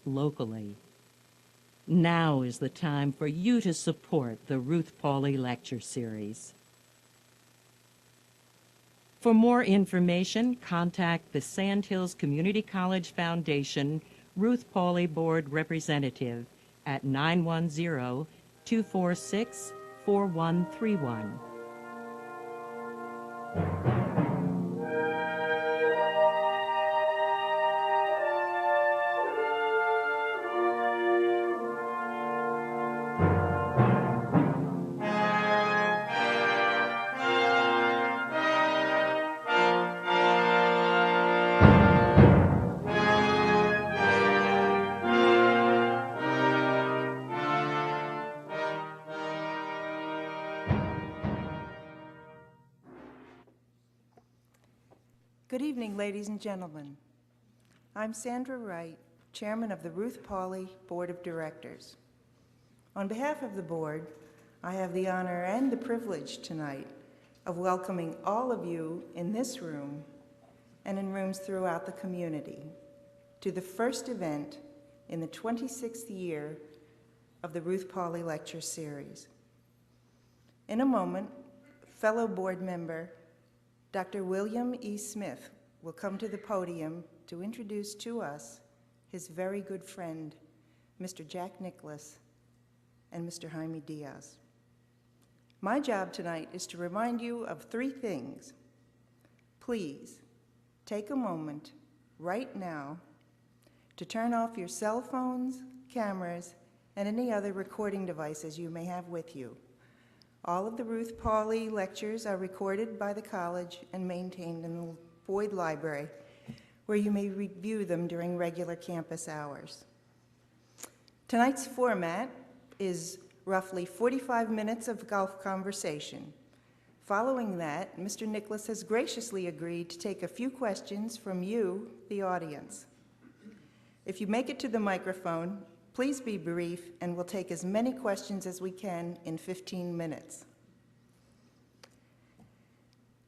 locally. Now is the time for you to support the Ruth Pauley Lecture Series. For more information, contact the Sandhills Community College Foundation Ruth Pauley Board Representative at 910-246-4131. Good evening, ladies and gentlemen. I'm Sandra Wright, Chairman of the Ruth Pauley Board of Directors. On behalf of the board, I have the honor and the privilege tonight of welcoming all of you in this room and in rooms throughout the community to the first event in the 26th year of the Ruth Pauley Lecture Series. In a moment, fellow board member Dr. William E. Smith will come to the podium to introduce to us his very good friend, Mr. Jack Nicklaus and Mr. Jaime Diaz. My job tonight is to remind you of three things. Please take a moment right now to turn off your cell phones, cameras, and any other recording devices you may have with you. All of the Ruth Pauley lectures are recorded by the college and maintained in the Boyd Library, where you may review them during regular campus hours. Tonight's format is roughly 45 minutes of golf conversation. Following that, Mr. Nicklaus has graciously agreed to take a few questions from you, the audience. If you make it to the microphone, please be brief, and we'll take as many questions as we can in 15 minutes.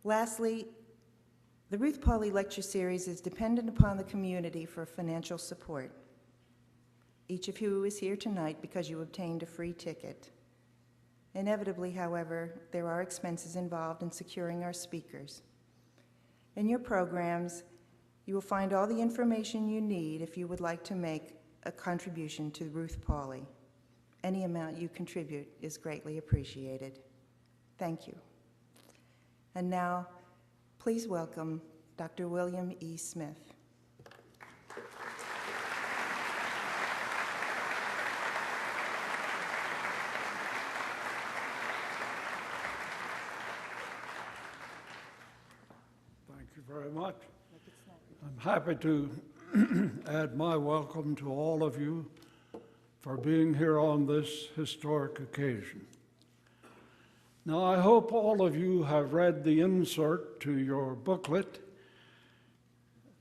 Lastly, the Ruth Pauley Lecture Series is dependent upon the community for financial support. Each of you is here tonight because you obtained a free ticket. Inevitably, however, there are expenses involved in securing our speakers. In your programs, you will find all the information you need if you would like to make a contribution to Ruth Pauley. Any amount you contribute is greatly appreciated. Thank you. And now, please welcome Dr. William E. Smith. Thank you very much. I'm happy to add my welcome to all of you for being here on this historic occasion. Now, I hope all of you have read the insert to your booklet.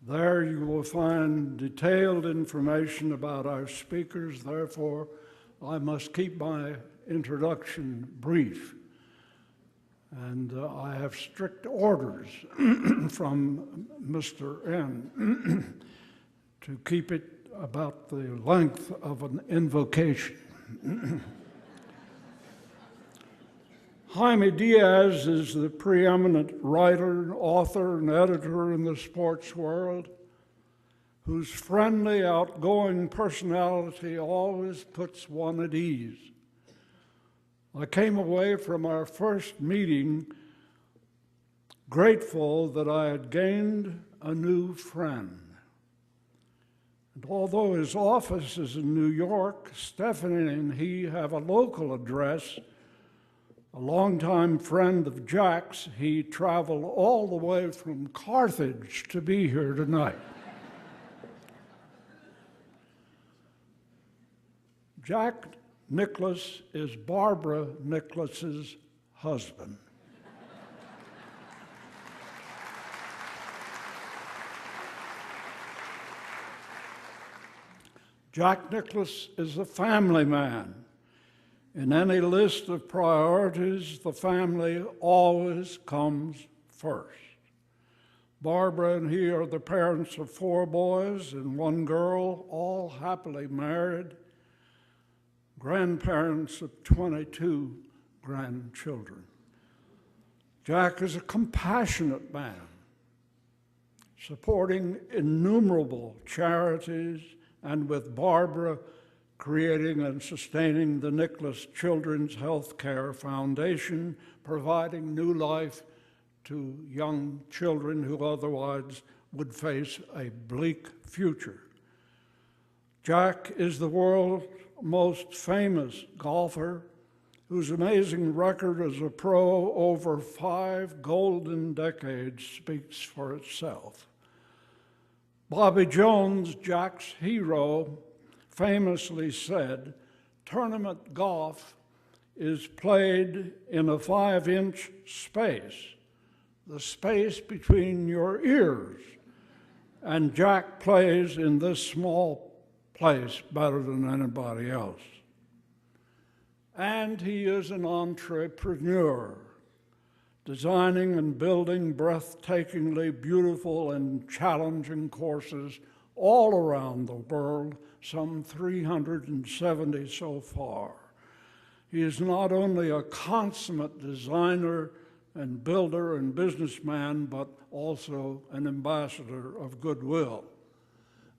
There you will find detailed information about our speakers. Therefore, I must keep my introduction brief. And I have strict orders from Mr. N to keep it about the length of an invocation. Jaime Diaz is the preeminent writer, author, and editor in the sports world, whose friendly, outgoing personality always puts one at ease. I came away from our first meeting grateful that I had gained a new friend. And although his office is in New York, Stephanie and he have a local address. A longtime friend of Jack's, he traveled all the way from Carthage to be here tonight. Jack Nicklaus is Barbara Nicklaus's husband. Jack Nicklaus is a family man. In any list of priorities, the family always comes first. Barbara and he are the parents of 4 boys and 1 girl, all happily married, grandparents of 22 grandchildren. Jack is a compassionate man, supporting innumerable charities, and with Barbara, creating and sustaining the Nicklaus Children's Health Care Foundation, providing new life to young children who otherwise would face a bleak future. Jack is the world's most famous golfer, whose amazing record as a pro over 5 golden decades speaks for itself. Bobby Jones, Jack's hero, famously said, "Tournament golf is played in a 5-inch space, the space between your ears, and Jack plays in this small place better than anybody else." And he is an entrepreneur, designing and building breathtakingly beautiful and challenging courses all around the world, some 370 so far. He is not only a consummate designer and builder and businessman, but also an ambassador of goodwill.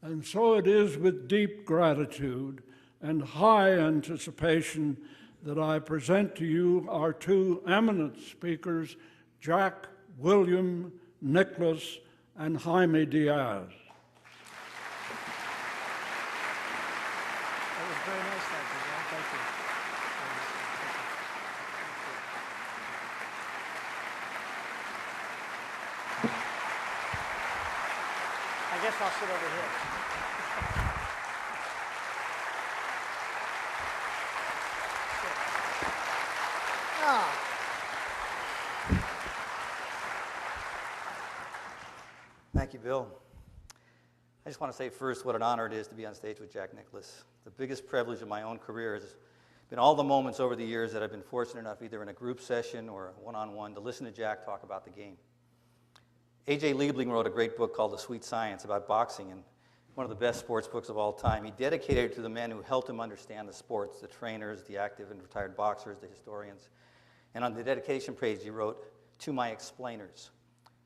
And so it is with deep gratitude and high anticipation that I present to you our 2 eminent speakers, Jack William Nicklaus and Jaime Diaz. That was very nice, thank you, John. Thank you. I guess I'll sit over here. Thank you, Bill. I just want to say first what an honor it is to be on stage with Jack Nicklaus. The biggest privilege of my own career has been all the moments over the years that I've been fortunate enough, either in a group session or a one-on-one, to listen to Jack talk about the game. A.J. Liebling wrote a great book called The Sweet Science about boxing, and one of the best sports books of all time. He dedicated it to the men who helped him understand the sports, the trainers, the active and retired boxers, the historians. And on the dedication page, he wrote, "To my explainers."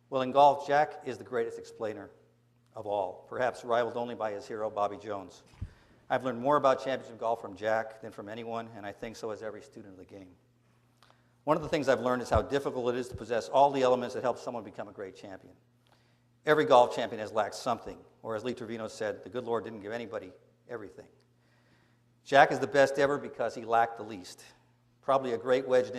Well, in golf, Jack is the greatest explainer of all, perhaps rivaled only by his hero, Bobby Jones. I've learned more about championship golf from Jack than from anyone, and I think so has every student of the game. One of the things I've learned is how difficult it is to possess all the elements that help someone become a great champion. Every golf champion has lacked something, or as Lee Trevino said, the good Lord didn't give anybody everything. Jack is the best ever because he lacked the least. Probably a great wedge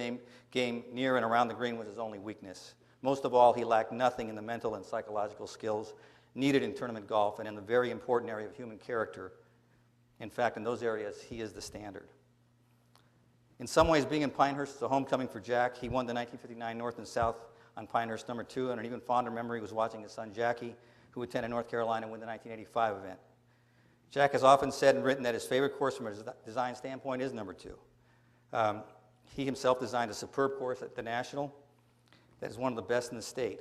game near and around the green was his only weakness. Most of all, he lacked nothing in the mental and psychological skills needed in tournament golf and in the very important area of human character. In fact, in those areas, he is the standard. In some ways, being in Pinehurst is a homecoming for Jack. He won the 1959 North and South on Pinehurst #2, and an even fonder memory was watching his son Jackie, who attended North Carolina, win the 1985 event. Jack has often said and written that his favorite course from a design standpoint is #2. He himself designed a superb course at the National that is one of the best in the state.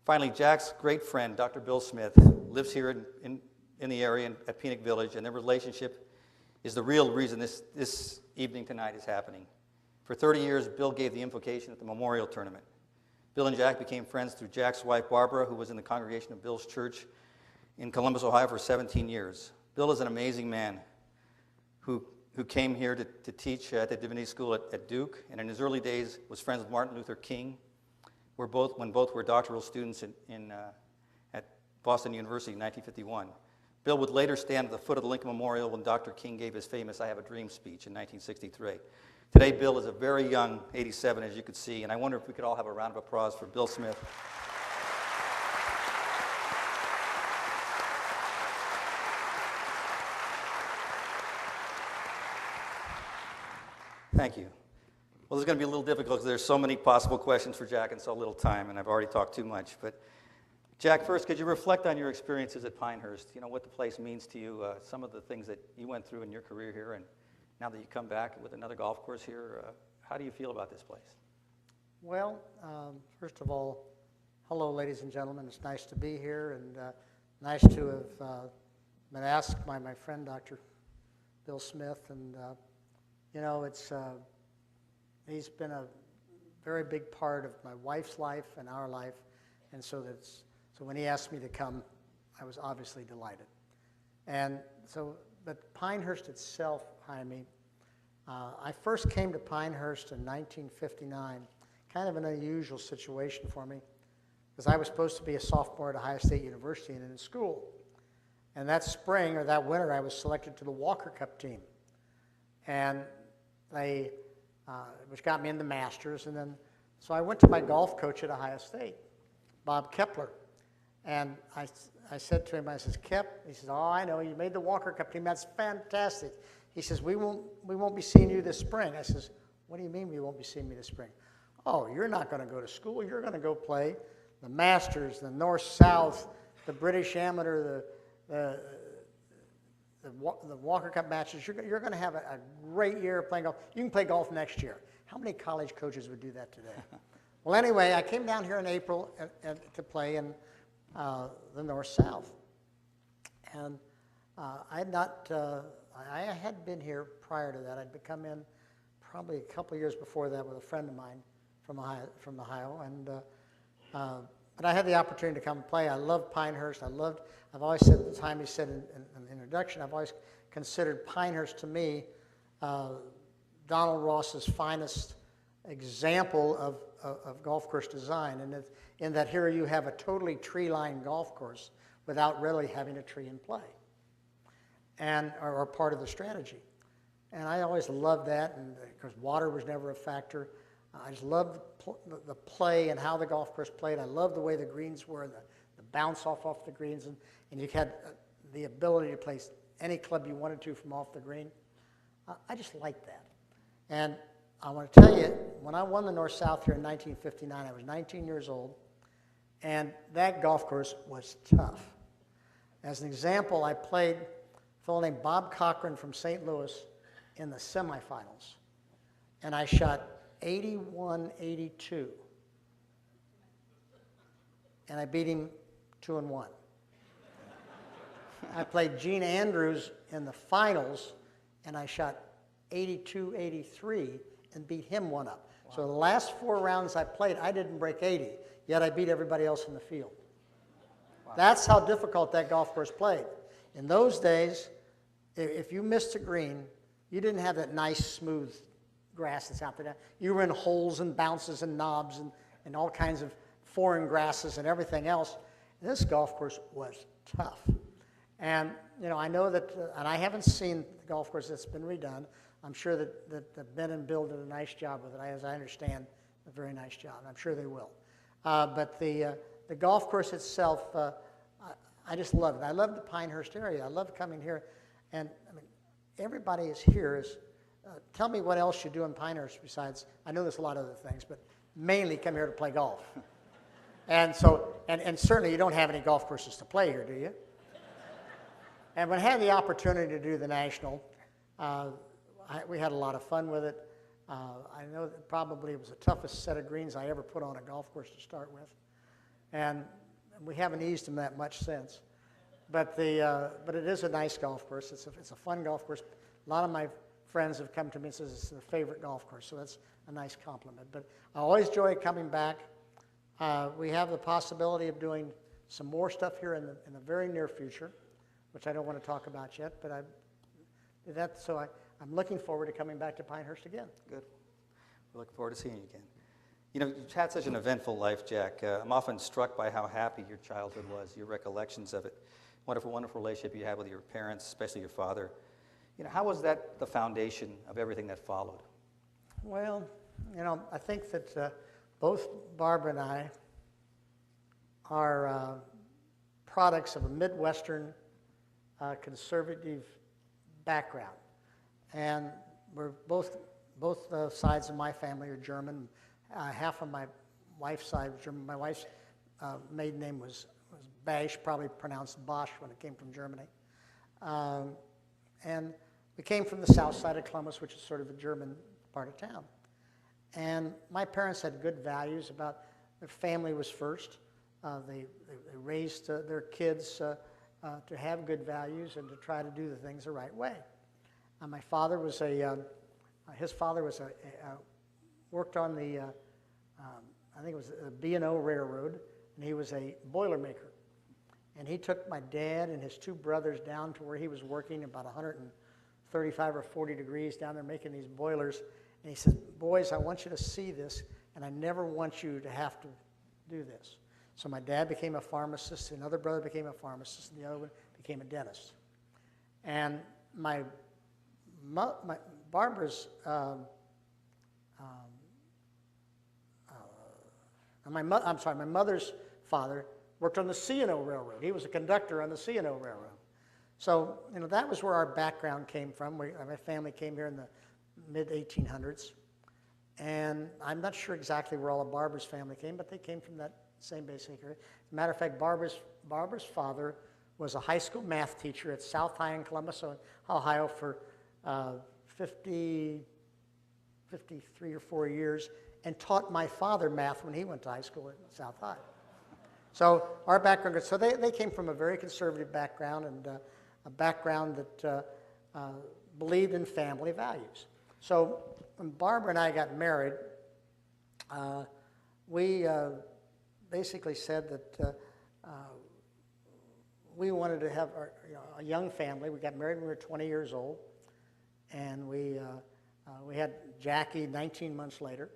Finally, Jack's great friend, Dr. Bill Smith, lives here in the area at Phoenix Village, and their relationship is the real reason this evening tonight is happening. For 30 years, Bill gave the invocation at the memorial tournament. Bill and Jack became friends through Jack's wife, Barbara, who was in the congregation of Bill's church in Columbus, Ohio for 17 years. Bill is an amazing man who came here to teach at the Divinity School at Duke, and in his early days was friends with Martin Luther King, when both were doctoral students at Boston University in 1951. Bill would later stand at the foot of the Lincoln Memorial when Dr. King gave his famous "I Have a Dream" speech in 1963. Today, Bill is a very young 87, as you could see, and I wonder if we could all have a round of applause for Bill Smith. Thank you. Well, this is going to be a little difficult because there's so many possible questions for Jack in so little time, and I've already talked too much. But Jack, first, could you reflect on your experiences at Pinehurst? You know, what the place means to you, some of the things that you went through in your career here, and now that you come back with another golf course here, how do you feel about this place? Well, first of all, Hello, ladies and gentlemen. It's nice to be here, and nice to have been asked by my friend, Dr. Bill Smith. And, you know, he's been a very big part of my wife's life and our life. And so when he asked me to come, I was obviously delighted. And so, but Pinehurst itself, Jaime, I first came to Pinehurst in 1959, kind of an unusual situation for me, because I was supposed to be a sophomore at Ohio State University and in school. And that spring, or that winter, I was selected to the Walker Cup team. And which got me in the Masters. And then, so I went to my golf coach at Ohio State, Bob Kepler. And I said to him, I says, Kep, he says, oh, I know, you made the Walker Cup team, that's fantastic. He says, we won't be seeing you this spring. I says, what do you mean we won't be seeing me this spring? Oh, you're not going to go to school, you're going to go play the Masters, the North-South, the British Amateur, the Walker Cup matches. You're going to have a great year playing golf. You can play golf next year. How many college coaches would do that today? Well, anyway, I came down here in April to play in the North-South. And I had been here prior to that. I'd come in probably a couple of years before that with a friend of mine from Ohio. And but I had the opportunity to come and play. I loved Pinehurst. I've always said at the time he said in the introduction, I've always considered Pinehurst to me Donald Ross's finest example of golf course design, and in that here you have a totally tree-lined golf course without really having a tree in play, and or part of the strategy. And I always loved that, and because water was never a factor. I just loved the play and how the golf course played. I loved the way the greens were, the bounce off the greens, and you had the ability to place any club you wanted to from off the green. I just liked that. And I want to tell you, when I won the North-South here in 1959, I was 19 years old, and that golf course was tough. As an example, I played a fellow named Bob Cochran from St. Louis in the semifinals, and I shot 81-82, and I beat him 2-1. I played Gene Andrews in the finals, and I shot 82-83 and beat him 1-up. Wow. So the last 4 rounds I played, I didn't break 80, yet I beat everybody else in the field. Wow. That's how difficult that golf course played. In those days, if you missed a green, you didn't have that nice, smooth grass that's out there. You were in holes and bounces and knobs and all kinds of foreign grasses and everything else. And this golf course was tough. And, you know, I know that, and I haven't seen the golf course that's been redone. I'm sure that Ben and Bill did a nice job with it. As I understand, a very nice job. I'm sure they will. But the golf course itself, I just love it. I love the Pinehurst area. I love coming here. And, I mean, everybody is here. Tell me what else you do in Pinehurst besides, I know there's a lot of other things, but mainly come here to play golf. And so, and certainly you don't have any golf courses to play here, do you? And when I had the opportunity to do the National, we had a lot of fun with it. I know that probably it was the toughest set of greens I ever put on a golf course to start with. And we haven't eased them that much since. But it is a nice golf course. It's a fun golf course. A lot of my friends have come to me and says it's their favorite golf course, so that's a nice compliment. But I always enjoy coming back. We have the possibility of doing some more stuff here in the very near future, which I don't want to talk about yet, but I'm looking forward to coming back to Pinehurst again. Good. We're looking forward to seeing you again. You know, you've had such an eventful life, Jack. I'm often struck by how happy your childhood was, your recollections of it. Wonderful, wonderful relationship you had with your parents, especially your father. You know, how was that the foundation of everything that followed? Well, you know, I think that both Barbara and I are products of a Midwestern conservative background. And we're both sides of my family are German. Half of my wife's side was German. My wife's maiden name was Basch, probably pronounced Bosch when it came from Germany. And we came from the south side of Columbus, which is sort of a German part of town. And my parents had good values about their family was first. they raised their kids to have good values and to try to do the things the right way. My father was his father was worked on the, I think it was the B&O Railroad, and he was a boilermaker. And he took my dad and his two brothers down to where he was working about 135 or 40 degrees down there making these boilers. And he said, boys, I want you to see this, and I never want you to have to do this. So my dad became a pharmacist, another brother became a pharmacist, and the other one became a dentist. And my Barbara's, my mother's father worked on the C&O Railroad. He was a conductor on the C&O Railroad. So, that was where our background came from. My family came here in the mid-1800s. And I'm not sure exactly where all of Barbara's family came, but they came from that same basic area. As a matter of fact, Barbara's father was a high school math teacher at South High in Columbus, Ohio, for 53 or 4 years, and taught my father math when he went to high school at South High. So our background, so they came from a very conservative background, and a background that believed in family values. So when Barbara and I got married, we basically said that we wanted to have a young family. We got married when we were 20 years old, and we had Jackie 19 months later.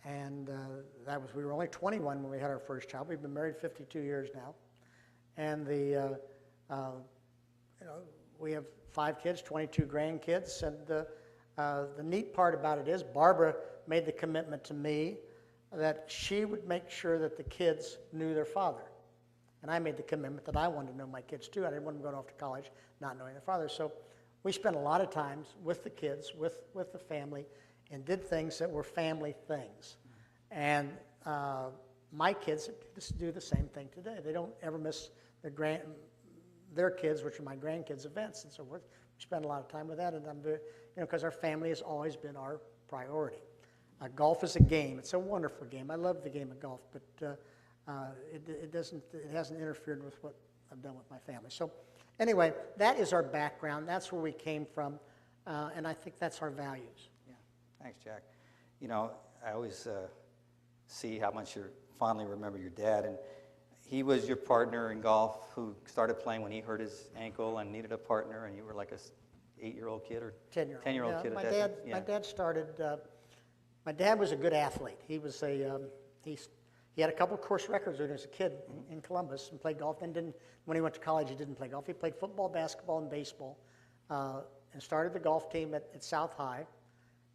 And we were only 21 when we had our first child. We've been married 52 years now. And we have 5 kids, 22 grandkids. And the neat part about it is Barbara made the commitment to me that she would make sure that the kids knew their father. And I made the commitment that I wanted to know my kids too. I didn't want them going off to college not knowing their father. So we spent a lot of times with the kids, with the family, and did things that were family things. And my kids do the same thing today. They don't ever miss their kids, which are my grandkids' events and so forth. We spend a lot of time with that, and I'm very, because our family has always been our priority. Golf is a game. It's a wonderful game. I love the game of golf, but it hasn't interfered with what I've done with my family. So anyway, that is our background. That's where we came from, and I think that's our values. Thanks, Jack. I always see how much you fondly remember your dad, and he was your partner in golf who started playing when he hurt his ankle and needed a partner, and you were like a 8-year-old kid or 10-year-old kid at that time. My dad started. My dad was a good athlete. He was he had a couple of course records when he was a kid in Columbus and played golf. And when he went to college, he didn't play golf. He played football, basketball, and baseball, and started the golf team at South High.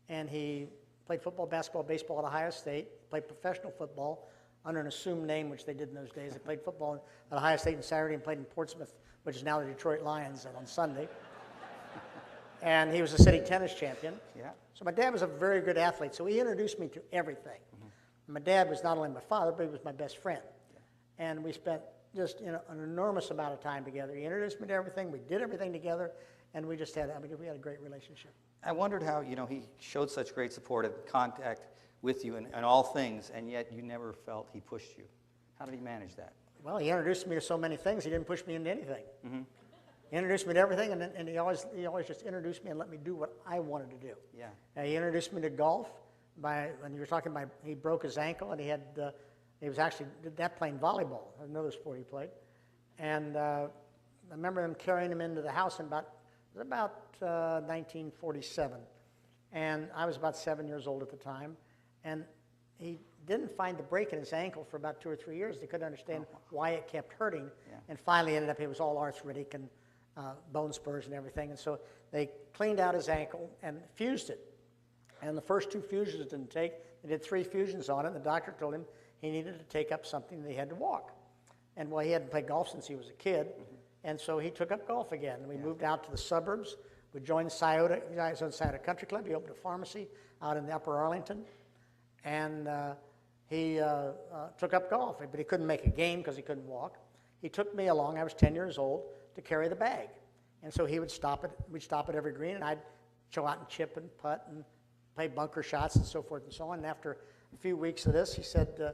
And he played football, basketball, baseball at Ohio State, played professional football under an assumed name, which they did in those days. They played football at Ohio State on Saturday and played in Portsmouth, which is now the Detroit Lions, on Sunday. And he was a city tennis champion. Yeah. So my dad was a very good athlete, so he introduced me to everything. Mm-hmm. My dad was not only my father, but he was my best friend. Yeah. And we spent just an enormous amount of time together. He introduced me to everything. We did everything together, and we just had we had a great relationship. I wondered how, he showed such great support and contact with you in all things, and yet you never felt he pushed you. How did he manage that? Well, he introduced me to so many things, he didn't push me into anything. Mm-hmm. He introduced me to everything, and he always just introduced me and let me do what I wanted to do. Yeah. He introduced me to golf. When you were talking about, he broke his ankle, and he was actually did that playing volleyball, another sport he played. And I remember him carrying him into the house in about 1947, and I was about 7 years old at the time, and he didn't find the break in his ankle for about 2 or 3 years. They couldn't understand why it kept hurting, and finally ended up it was all arthritic and bone spurs and everything, and so they cleaned out his ankle and fused it. And the first 2 fusions didn't take. They did 3 fusions on it, and the doctor told him he needed to take up something that he had to walk. And he hadn't played golf since he was a kid. Mm-hmm. And so he took up golf again. And we moved out to the suburbs. We joined Scioto Country Club. He opened a pharmacy out in the Upper Arlington. And he took up golf, but he couldn't make a game because he couldn't walk. He took me along, I was 10 years old, to carry the bag. And so we'd stop at every green, and I'd go out and chip and putt and play bunker shots and so forth and so on. And after a few weeks of this, he said,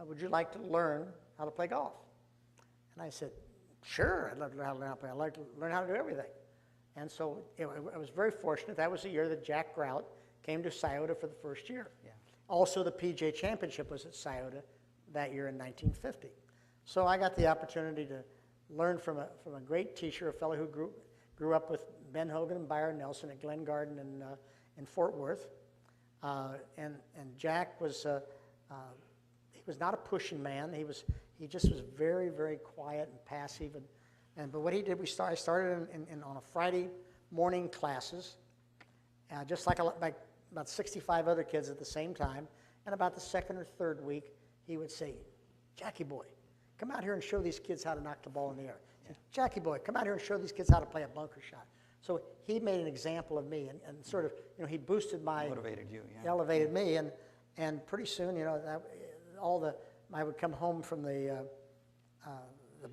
would you like to learn how to play golf. And I said, sure, I'd love to learn how to play. I'd like to learn how to do everything. And so I was very fortunate. That was the year that Jack Grout came to Scioto for the first year. Yeah. Also, the PGA Championship was at Scioto that year in 1950. So I got the opportunity to learn from a great teacher, a fellow who grew up with Ben Hogan and Byron Nelson at Glen Garden in Fort Worth. And Jack was he was not a pushing man. He just was very, very quiet and passive. But what he did, I started on a Friday morning classes, just like about 65 other kids at the same time. And about the second or third week, he would say, Jackie boy, come out here and show these kids how to knock the ball in the air. Yeah. Jackie boy, come out here and show these kids how to play a bunker shot. So he made an example of me and sort of, he boosted motivated you, yeah. Elevated me, and pretty soon, I would come home from the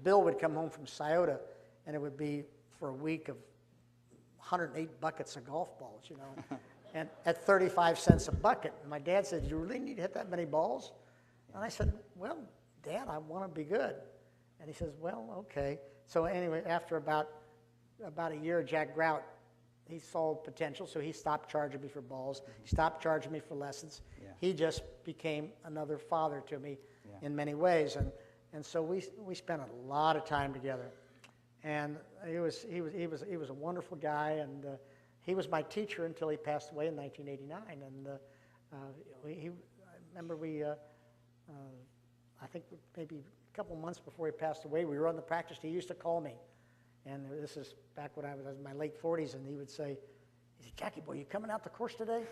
bill would come home from Scioto, and it would be for a week of 108 buckets of golf balls, and at 35 cents a bucket. And my dad said, "Do you really need to hit that many balls?" And I said, "Well, Dad, I want to be good." And he says, "Well, okay." So anyway, after about a year, Jack Grout, he saw potential, so he stopped charging me for balls. He stopped charging me for lessons. Yeah. He just became another father to me in many ways, and so we spent a lot of time together. And he was a wonderful guy, and he was my teacher until he passed away in 1989. And I remember I think maybe a couple months before he passed away, we were on the practice tee. He used to call me. And this is back when I was in my late 40s, and he said, "Jackie boy, you coming out the course today?"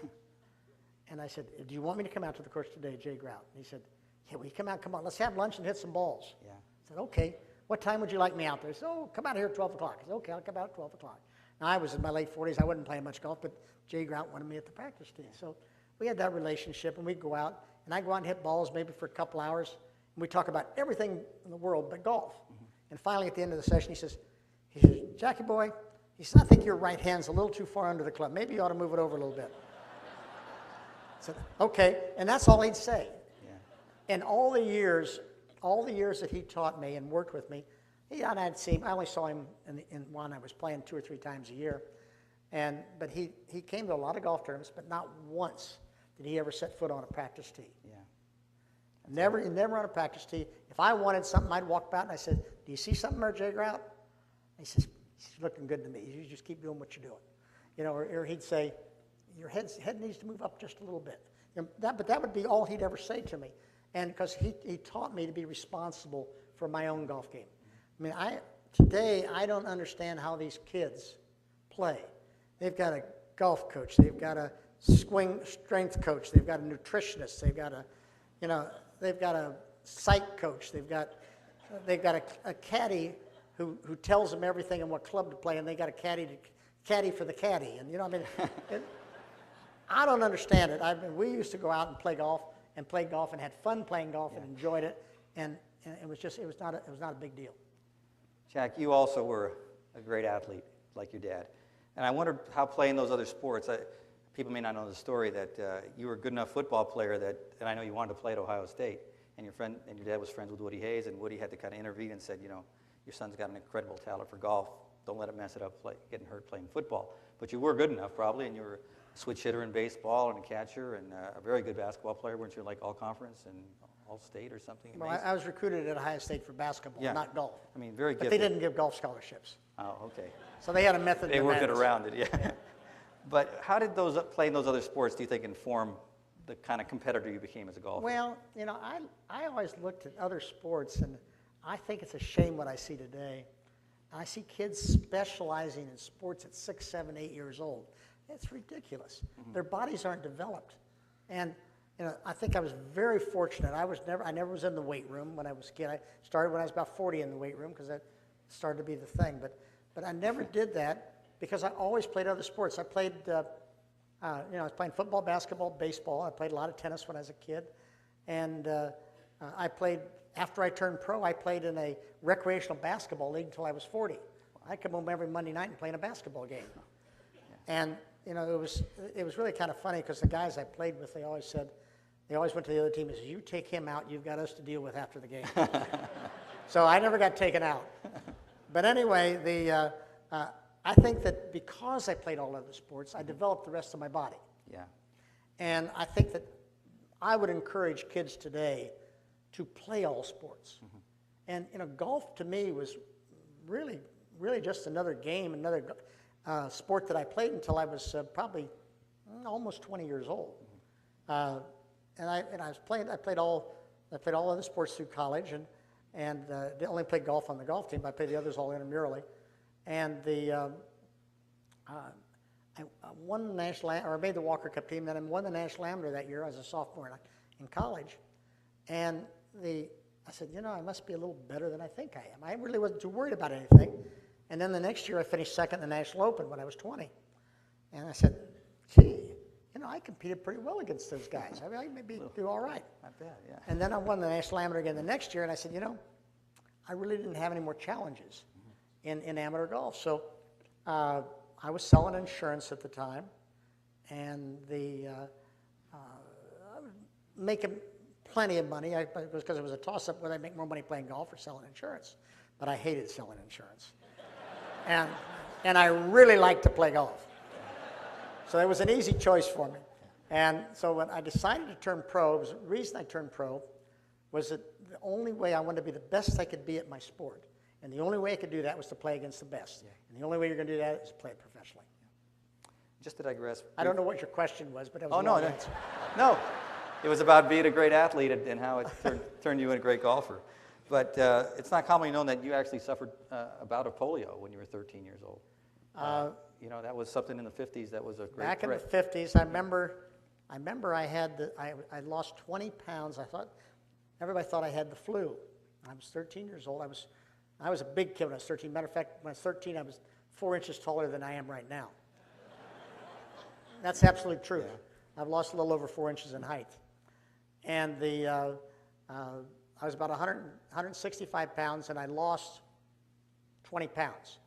And I said, "Do you want me to come out to the course today, Jay Grout?" And he said, "Yeah, will you come out? Come on, let's have lunch and hit some balls." Yeah. I said, "Okay, what time would you like me out there?" He said, "Oh, come out here at 12 o'clock." I said, "Okay, I'll come out at 12 o'clock." Now, I was in my late 40s. I wasn't playing much golf, but Jay Grout wanted me at the practice tee. So we had that relationship, and we'd go out, and I'd go out and hit balls maybe for a couple hours, and we'd talk about everything in the world but golf. Mm-hmm. And finally, at the end of the session, he says, "Jackie boy," he said, "I think your right hand's a little too far under the club. Maybe you ought to move it over a little bit." I said, "Okay," and that's all he'd say. Yeah. And all the years that he taught me and worked with me, I only saw him in one. I was playing 2 or 3 times a year, but he came to a lot of golf tournaments, but not once did he ever set foot on a practice tee. Yeah. Never on a practice tee. If I wanted something, I'd walk out and I said, "Do you see something there, Jay Grout?" He says, "He's looking good to me. You just keep doing what you're doing." Or he'd say, "Your head needs to move up just a little bit." But that would be all he'd ever say to me. And because he taught me to be responsible for my own golf game. I mean, today I don't understand how these kids play. They've got a golf coach. They've got a swing strength coach. They've got a nutritionist. They've got a sight coach. They've got a caddy who tells them everything and what club to play, and they got a caddy for the caddy. And I don't understand it. We used to go out and play golf and had fun playing golf and enjoyed it, and it was not a big deal. Jack, you also were a great athlete like your dad, and I wondered how playing those other sports. People may not know the story that you were a good enough football player and I know you wanted to play at Ohio State, and your dad was friends with Woody Hayes, and Woody had to kind of intervene and said, your son's got an incredible talent for golf. Don't let him mess it up getting hurt playing football. But you were good enough probably, and you were a switch hitter in baseball and a catcher and a very good basketball player. Weren't you like all conference and all state or something? Well, I was recruited at Ohio State for basketball, not golf. I mean, very gifted. But they didn't give golf scholarships. Oh, okay. So they had a method. They worked it around it, yeah. But how did playing those other sports, do you think, inform the kind of competitor you became as a golfer? Well, I always looked at other sports, and I think it's a shame what I see today. I see kids specializing in sports at 6, 7, 8 years old. It's ridiculous. Mm-hmm. Their bodies aren't developed. And I think I was very fortunate. I never was in the weight room when I was a kid. I started when I was about 40 in the weight room because that started to be the thing. But I never did that because I always played other sports. I played, I was playing football, basketball, baseball. I played a lot of tennis when I was a kid. And I played, after I turned pro, I played in a recreational basketball league until I was 40. I'd come home every Monday night and play in a basketball game. And, it was really kind of funny because the guys I played with, they always said, they always went to the other team and said, you take him out, you've got us to deal with after the game. So I never got taken out. But anyway, I think that because I played all other sports, I developed the rest of my body. Yeah. And I think that I would encourage kids today to play all sports. And golf to me was really just another game, another sport that I played until I was probably almost 20 years old. And I played all other sports through college, and they only played golf on the golf team. I played the others all intramurally, and I won the national, or I made the Walker Cup team. Then I won the national amateur that year as a sophomore in college, and I said, I must be a little better than I think I am. I really wasn't too worried about anything. And then the next year I finished second in the National Open when I was 20, and I said, gee. I competed pretty well against those guys. I mean, I maybe do all right. Not bad, yeah. And then I won the National Amateur again the next year, and I said, I really didn't have any more challenges in amateur golf. So I was selling insurance at the time, and I was making plenty of money because it was a toss-up whether I make more money playing golf or selling insurance. But I hated selling insurance. and I really liked to play golf. So it was an easy choice for me. And so when I decided to turn pro, the reason I turned pro was that the only way I wanted to be the best I could be at my sport. And the only way I could do that was to play against the best. Yeah. And the only way you're going to do that is play it professionally. Just to digress. I don't know what your question was, but it was no. It was about being a great athlete and how it turned you into a great golfer. But it's not commonly known that you actually suffered a bout of polio when you were 13 years old. That was something in the 50s that was a great Back threat. in the 50s, I remember I had I lost 20 pounds. Everybody thought I had the flu. I was 13 years old. I was a big kid when I was 13. Matter of fact, when I was 13, I was 4 inches taller than I am right now. That's absolute truth. Yeah. I've lost a little over 4 inches in height. And I was about 165 pounds, and I lost 20 pounds.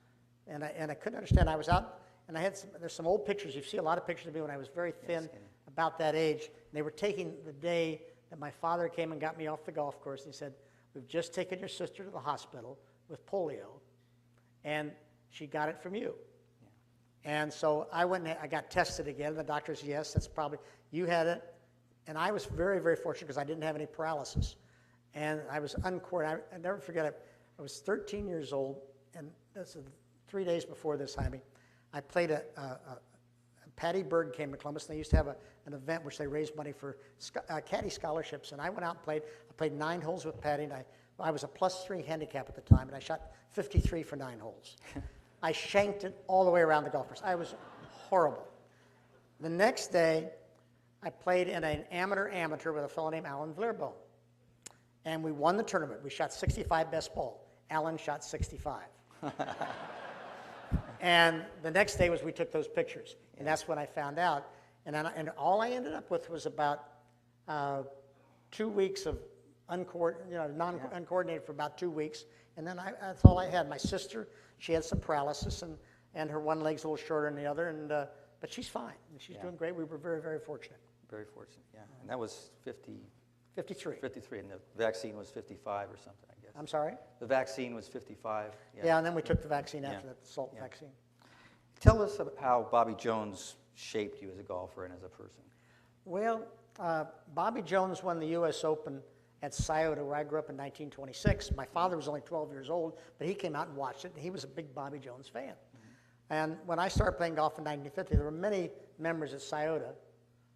And I couldn't understand. I was out, and there's some old pictures. You see a lot of pictures of me when I was very thin, about that age. And they were taking the day that my father came and got me off the golf course, and he said, we've just taken your sister to the hospital with polio, and she got it from you. Yeah. And so I went and I got tested again. The doctor said, yes, that's probably, you had it. And I was very, very fortunate because I didn't have any paralysis. And I was uncoordinated. I never forget it. I was 13 years old, and this is 3 days before this, Jaime. I played Patty Berg came to Columbus, and they used to have an event which they raised money for caddy scholarships. And I went out and played. I played 9 holes with Patty, and I was a +3 handicap at the time, and I shot 53 for 9 holes. I shanked it all the way around the golf course. I was horrible. The next day, I played in an amateur with a fellow named Alan Vleerbone. And we won the tournament. We shot 65 best ball. Alan shot 65. And the next day we took those pictures. And that's when I found out. And all I ended up with was about 2 weeks of uncoordinated for about 2 weeks. And then that's all I had. My sister, she had some paralysis, and her one leg's a little shorter than the other, but she's fine. And she's doing great. We were very, very fortunate. Very fortunate, yeah. And that was 53. 53, and the vaccine was 55 or something, I guess. I'm sorry? The vaccine was 55. Yeah, and then we took the vaccine after that, the Salk vaccine. Tell us about how Bobby Jones shaped you as a golfer and as a person. Well, Bobby Jones won the U.S. Open at Scioto, where I grew up in 1926. My father was only 12 years old, but he came out and watched it, and he was a big Bobby Jones fan. Mm-hmm. And when I started playing golf in 1950, there were many members at Scioto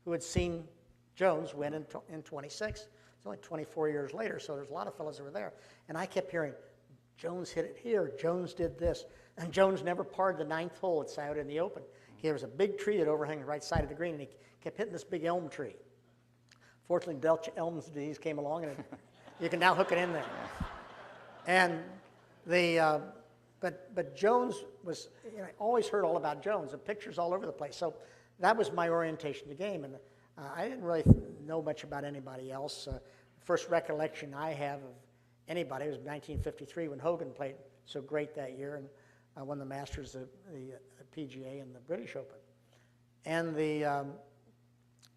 who had seen Jones win in 26. It's only 24 years later, so there's a lot of fellas that were there. And I kept hearing, Jones hit it here, Jones did this. And Jones never parred the 9th hole at Scioto in the Open. There was a big tree that overhung the right side of the green, and he kept hitting this big elm tree. Fortunately, Dutch elm's disease came along, and you can now hook it in there. And but Jones was, I always heard all about Jones, and pictures all over the place. So that was my orientation to the game, and I didn't really know much about anybody else. First recollection I have of anybody was 1953 when Hogan played so great that year and won the Masters, the PGA, and the British Open. And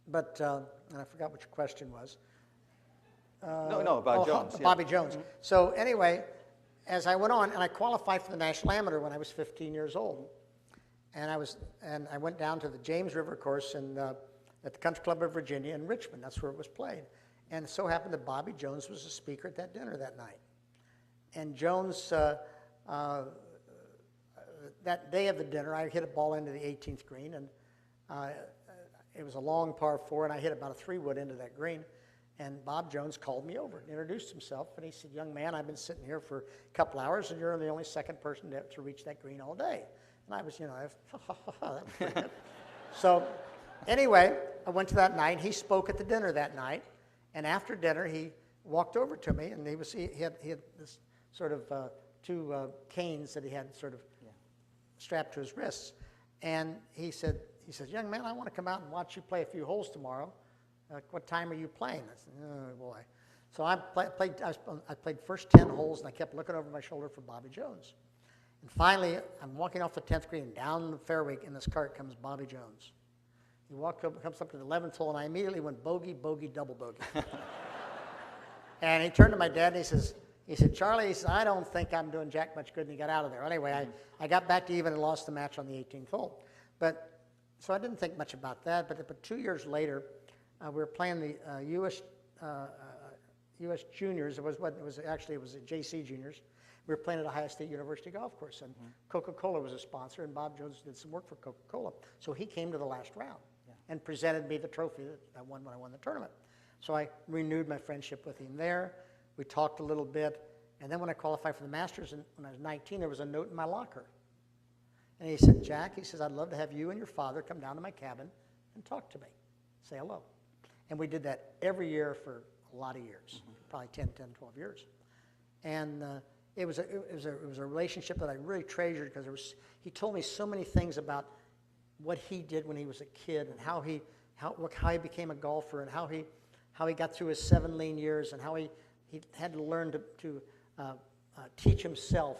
But, and I forgot what your question was. No, about Jones. Yeah. Bobby Jones. So anyway, as I went on, and I qualified for the National Amateur when I was 15 years old. And I went down to the James River course at the Country Club of Virginia in Richmond. That's where it was played. And it so happened that Bobby Jones was a speaker at that dinner that night. And Jones, that day of the dinner, I hit a ball into the 18th green, and it was a long par 4, and I hit about a 3-wood into that green. And Bob Jones called me over and introduced himself, and he said, "Young man, I've been sitting here for a couple hours, and you're the only second person to reach that green all day." And I was, that was pretty good. So anyway, I went to that night. He spoke at the dinner that night, and after dinner, he walked over to me, and he had this sort of 2 canes that he had sort of strapped to his wrists, and he said, "Young man, I want to come out and watch you play a few holes tomorrow. What time are you playing?" I said, "Oh boy." So I played first 10 holes, and I kept looking over my shoulder for Bobby Jones. And finally, I'm walking off the 10th green, and down the fairway in this cart comes Bobby Jones. He comes up to the 11th hole, and I immediately went bogey, bogey, double bogey. And he turned to my dad, and he said, "Charlie," he said, "I don't think I'm doing Jack much good," and he got out of there. Anyway, I got back to even and lost the match on the 18th hole. So I didn't think much about that, but 2 years later, we were playing the U.S. Juniors. It was the JC Juniors. We were playing at Ohio State University golf course, and Coca-Cola was a sponsor, and Bob Jones did some work for Coca-Cola. So he came to the last round and presented me the trophy that I won when I won the tournament. So I renewed my friendship with him there. We talked a little bit, and then when I qualified for the Masters, when I was 19, there was a note in my locker. And he said, "Jack," he says, "I'd love to have you and your father come down to my cabin and talk to me, say hello." And we did that every year for a lot of years, probably 10, 12 years. And it was a relationship that I really treasured because he told me so many things about what he did when he was a kid and how he became a golfer and how he got through his 7 lean years and how he had to learn to teach himself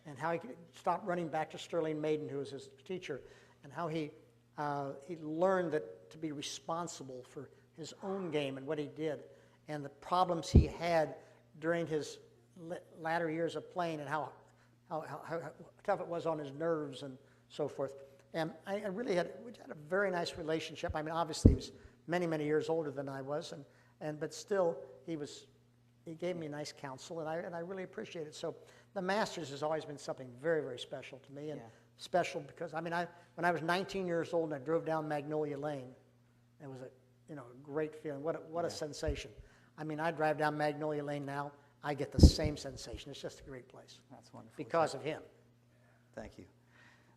and how he could stop running back to Sterling Maiden, who was his teacher, and how he learned to be responsible for his own game and what he did, and the problems he had during his latter years of playing, and how tough it was on his nerves and so forth. And we had a very nice relationship. I mean, obviously he was many, many years older than I was, but still he gave me nice counsel, and I really appreciate it. So the Masters has always been something very, very special to me, and special because when I was 19 years old and I drove down Magnolia Lane, it was a great feeling. What a sensation. I mean, I drive down Magnolia Lane now, I get the same sensation. It's just a great place. That's wonderful. Because of him. Thank you.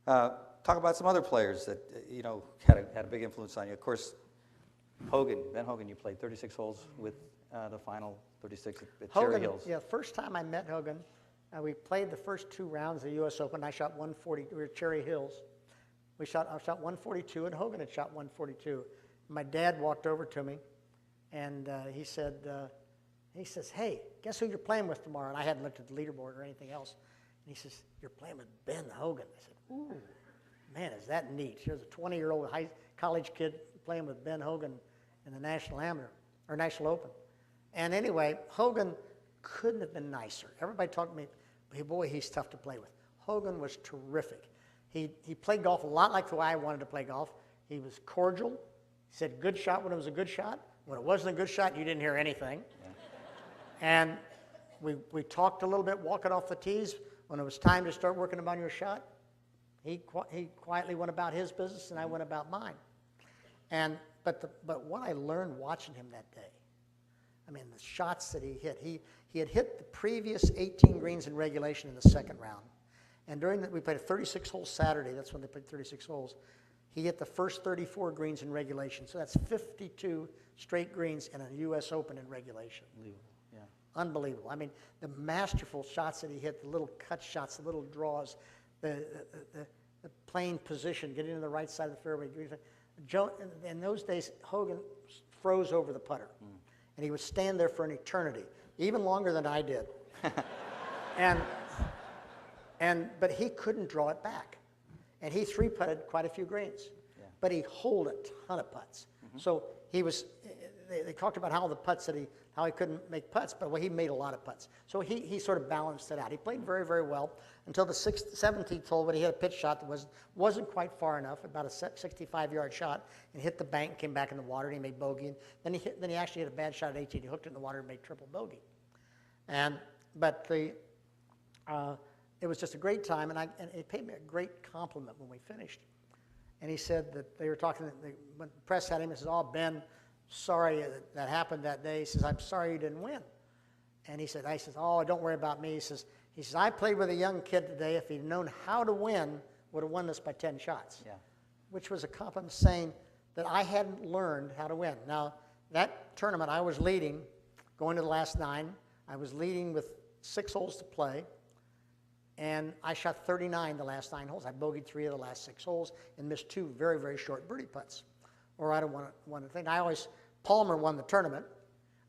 Talk about some other players that had a big influence on you. Of course, Ben Hogan. You played 36 holes with the final 36 at Cherry Hills. Yeah, first time I met Hogan, we played the first 2 rounds of the U.S. Open. I shot 140. We were at Cherry Hills. I shot 142, and Hogan had shot 142. My dad walked over to me, and he says, "Hey, guess who you're playing with tomorrow?" And I hadn't looked at the leaderboard or anything else. And he says, "You're playing with Ben Hogan." I said, "Ooh, man, is that neat?" Here's a 20-year-old college kid playing with Ben Hogan in the National Open. And anyway, Hogan couldn't have been nicer. Everybody talked to me, "Hey, boy, he's tough to play with." Hogan was terrific. He played golf a lot like the way I wanted to play golf. He was cordial. He said good shot when it was a good shot. When it wasn't a good shot, you didn't hear anything. Yeah. And we talked a little bit walking off the tees. When it was time to start working on your shot, he quietly went about his business, and I went about mine. But what I learned watching him that day, I mean, the shots that he had hit the previous 18 greens in regulation in the second round. And we played a 36-hole Saturday. That's when they played 36 holes. He hit the first 34 greens in regulation. So that's 52 straight greens in a U.S. Open in regulation. Unbelievable, yeah. Unbelievable. I mean, the masterful shots that he hit, the little cut shots, the little draws, the playing position, getting to the right side of the fairway. In those days, Hogan froze over the putter. And he would stand there for an eternity, even longer than I did. But he couldn't draw it back. And he 3-putted quite a few greens. Yeah. But he holed a ton of putts. So he was, they talked about how the putts that how he couldn't make putts, but well, he made a lot of putts. So he sort of balanced it out. He played very, very well until the 17th hole when he hit a pitch shot that wasn't quite far enough, about a 65-yard shot, and hit the bank, came back in the water, and he made bogey. And then he actually hit a bad shot at 18. He hooked it in the water and made triple bogey. But it was just a great time, and he paid me a great compliment when we finished. And he said that they were talking, when the press had him, he says, "Oh, Ben, sorry that happened that day." He says, "I'm sorry you didn't win." And I said, "Oh, don't worry about me." He says, "I played with a young kid today. If he'd known how to win, would have won this by 10 shots." Yeah. Which was a compliment saying that I hadn't learned how to win. Now, that tournament, I was leading, going to the last 9. I was leading with 6 holes to play. And I shot 39 the last 9 holes. I bogeyed 3 of the last 6 holes and missed 2 very, very short birdie putts. Or I don't want to think. Palmer won the tournament,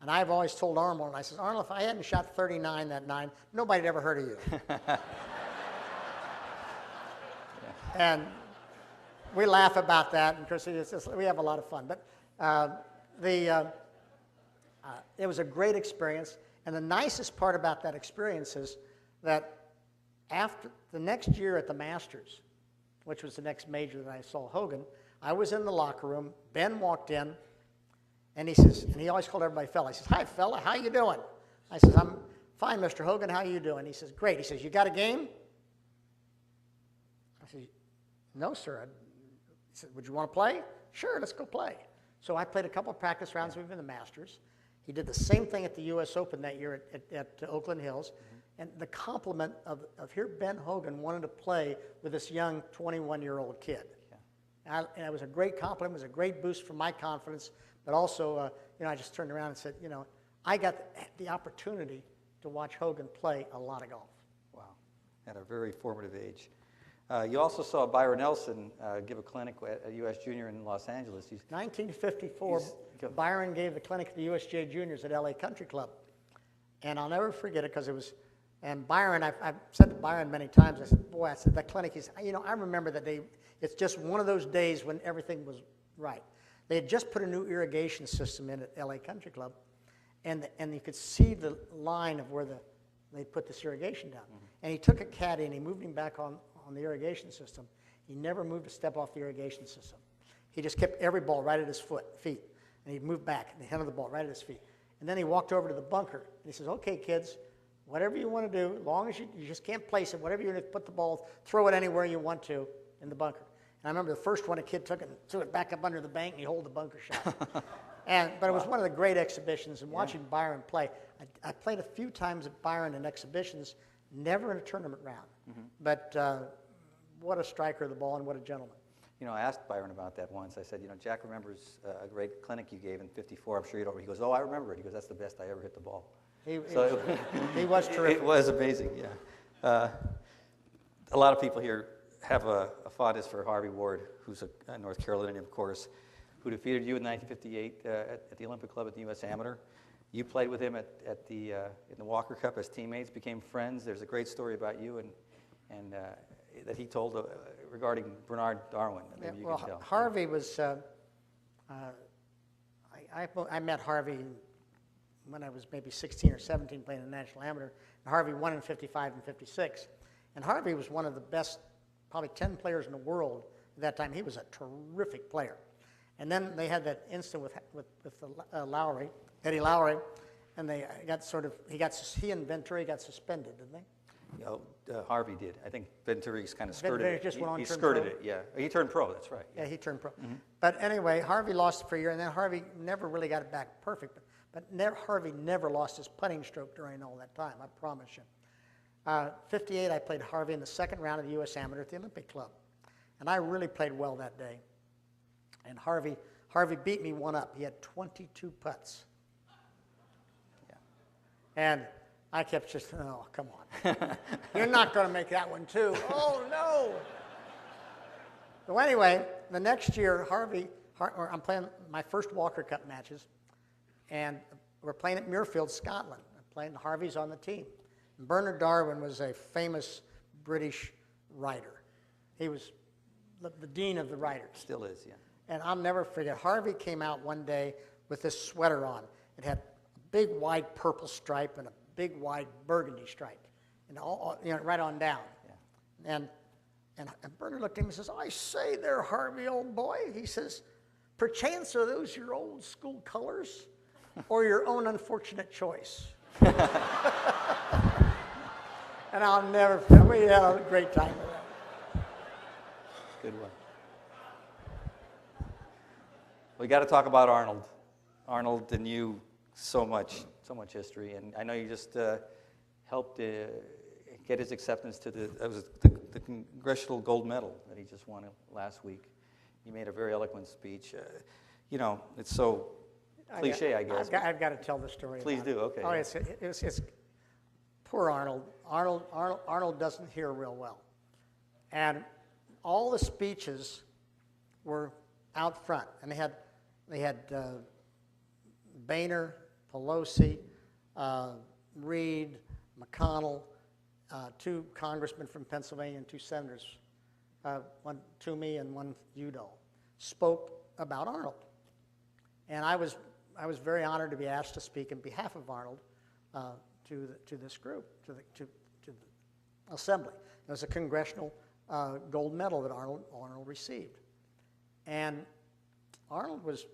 and I've always told Arnold, and I said, "Arnold, if I hadn't shot 39 that 9, nobody'd ever heard of you." And we laugh about that, and of course, we have a lot of fun. But it was a great experience, and the nicest part about that experience is that after the next year at the Masters, which was the next major that I saw Hogan, I was in the locker room. Ben walked in, and he says, and he always called everybody fella. He says, "Hi, fella, how you doing?" I says, "I'm fine, Mr. Hogan. How you doing?" He says, "Great." He says, "You got a game?" I said, "No, sir." He said, "Would you want to play?" "Sure, let's go play." So I played a couple of practice rounds with him in the Masters. He did the same thing at the U.S. Open that year at Oakland Hills. And the compliment of here Ben Hogan wanted to play with this young 21-year-old kid. Yeah. And it was a great compliment. It was a great boost for my confidence. But also, I just turned around and said, I got the opportunity to watch Hogan play a lot of golf. Wow, at a very formative age. You also saw Byron Nelson give a clinic at U.S. Junior in Los Angeles. 1954, Byron gave the clinic at the USJ Juniors at LA Country Club. And I'll never forget it because it was, and Byron, I've said to Byron many times, I said, that clinic is, I remember that day. It's just one of those days when everything was right. They had just put a new irrigation system in at LA Country Club, and you could see the line of where they put this irrigation down. Mm-hmm. And he took a caddy and he moved him back on the irrigation system. He never moved a step off the irrigation system. He just kept every ball right at his feet. And he'd move back and he handled the ball right at his feet. And then he walked over to the bunker and he says, "Okay, kids, whatever you want to do, as long as you just can't place it, whatever you want to put the ball, throw it anywhere you want to in the bunker." And I remember the first one, a kid took it and threw it back up under the bank and he held the bunker shot. But it was one of the great exhibitions, and watching Byron play. I played a few times at Byron in exhibitions, never in a tournament round. Mm-hmm. But what a striker of the ball and what a gentleman. I asked Byron about that once. I said, Jack remembers a great clinic you gave in '54. I'm sure you don't. He goes, "Oh, I remember it." He goes, "That's the best I ever hit the ball." He was terrific. It was amazing, yeah. A lot of people here have a fondness for Harvey Ward, who's a North Carolinian, of course, who defeated you in 1958 at the Olympic Club at the U.S. Amateur. You played with him in the Walker Cup as teammates, became friends. There's a great story about you and that he told regarding Bernard Darwin. Maybe you can tell. Harvey was. I met Harvey when I was maybe 16 or 17 playing in the National Amateur. And Harvey won in '55 and '56. And Harvey was one of the best, probably 10 players in the world at that time. He was a terrific player. And then they had that incident with Eddie Lowry, and he and Venturi got suspended, didn't they? Harvey did. I think Venturi's kind of skirted Venturi it. just went on He turned skirted pro? it, yeah. He turned pro, that's right. Yeah, he turned pro. Mm-hmm. But anyway, Harvey lost it for a year, and then Harvey never really got it back perfect. But Harvey never lost his putting stroke during all that time, I promise you. '58, I played Harvey in the second round of the U.S. Amateur at the Olympic Club. And I really played well that day. And Harvey beat me one up. He had 22 putts. Yeah. And I kept just, "Oh, come on. You're not going to make that one, too." "Oh, no." So anyway, the next year, I'm playing my first Walker Cup matches, and we're playing at Muirfield, Scotland. I'm playing, Harvey's on the team. And Bernard Darwin was a famous British writer. He was the dean of the writers. Still is, yeah. And I'll never forget, Harvey came out one day with this sweater on. It had a big wide purple stripe and a big wide burgundy stripe, and all, right on down. Yeah. And Bernard looked at him and says, "I say there, Harvey, old boy." He says, "Perchance are those your old school colors or your own unfortunate choice?" And I'll never forget. We had a great time with that. Good one. We got to talk about Arnold. Arnold and you, so much history. And I know you just helped get his acceptance to the Congressional Gold Medal that he just won last week. He made a very eloquent speech. It's so cliche, I guess. I've got to tell the story. Please do. Okay. Oh, it's poor Arnold. Arnold doesn't hear real well, and all the speeches were out front, and they had Boehner, Pelosi, Reed, McConnell, 2 congressmen from Pennsylvania and 2 senators, one Toomey and one Udall, spoke about Arnold. And I was very honored to be asked to speak on behalf of Arnold to this group, to the assembly. It was a congressional gold medal that Arnold received. And Arnold was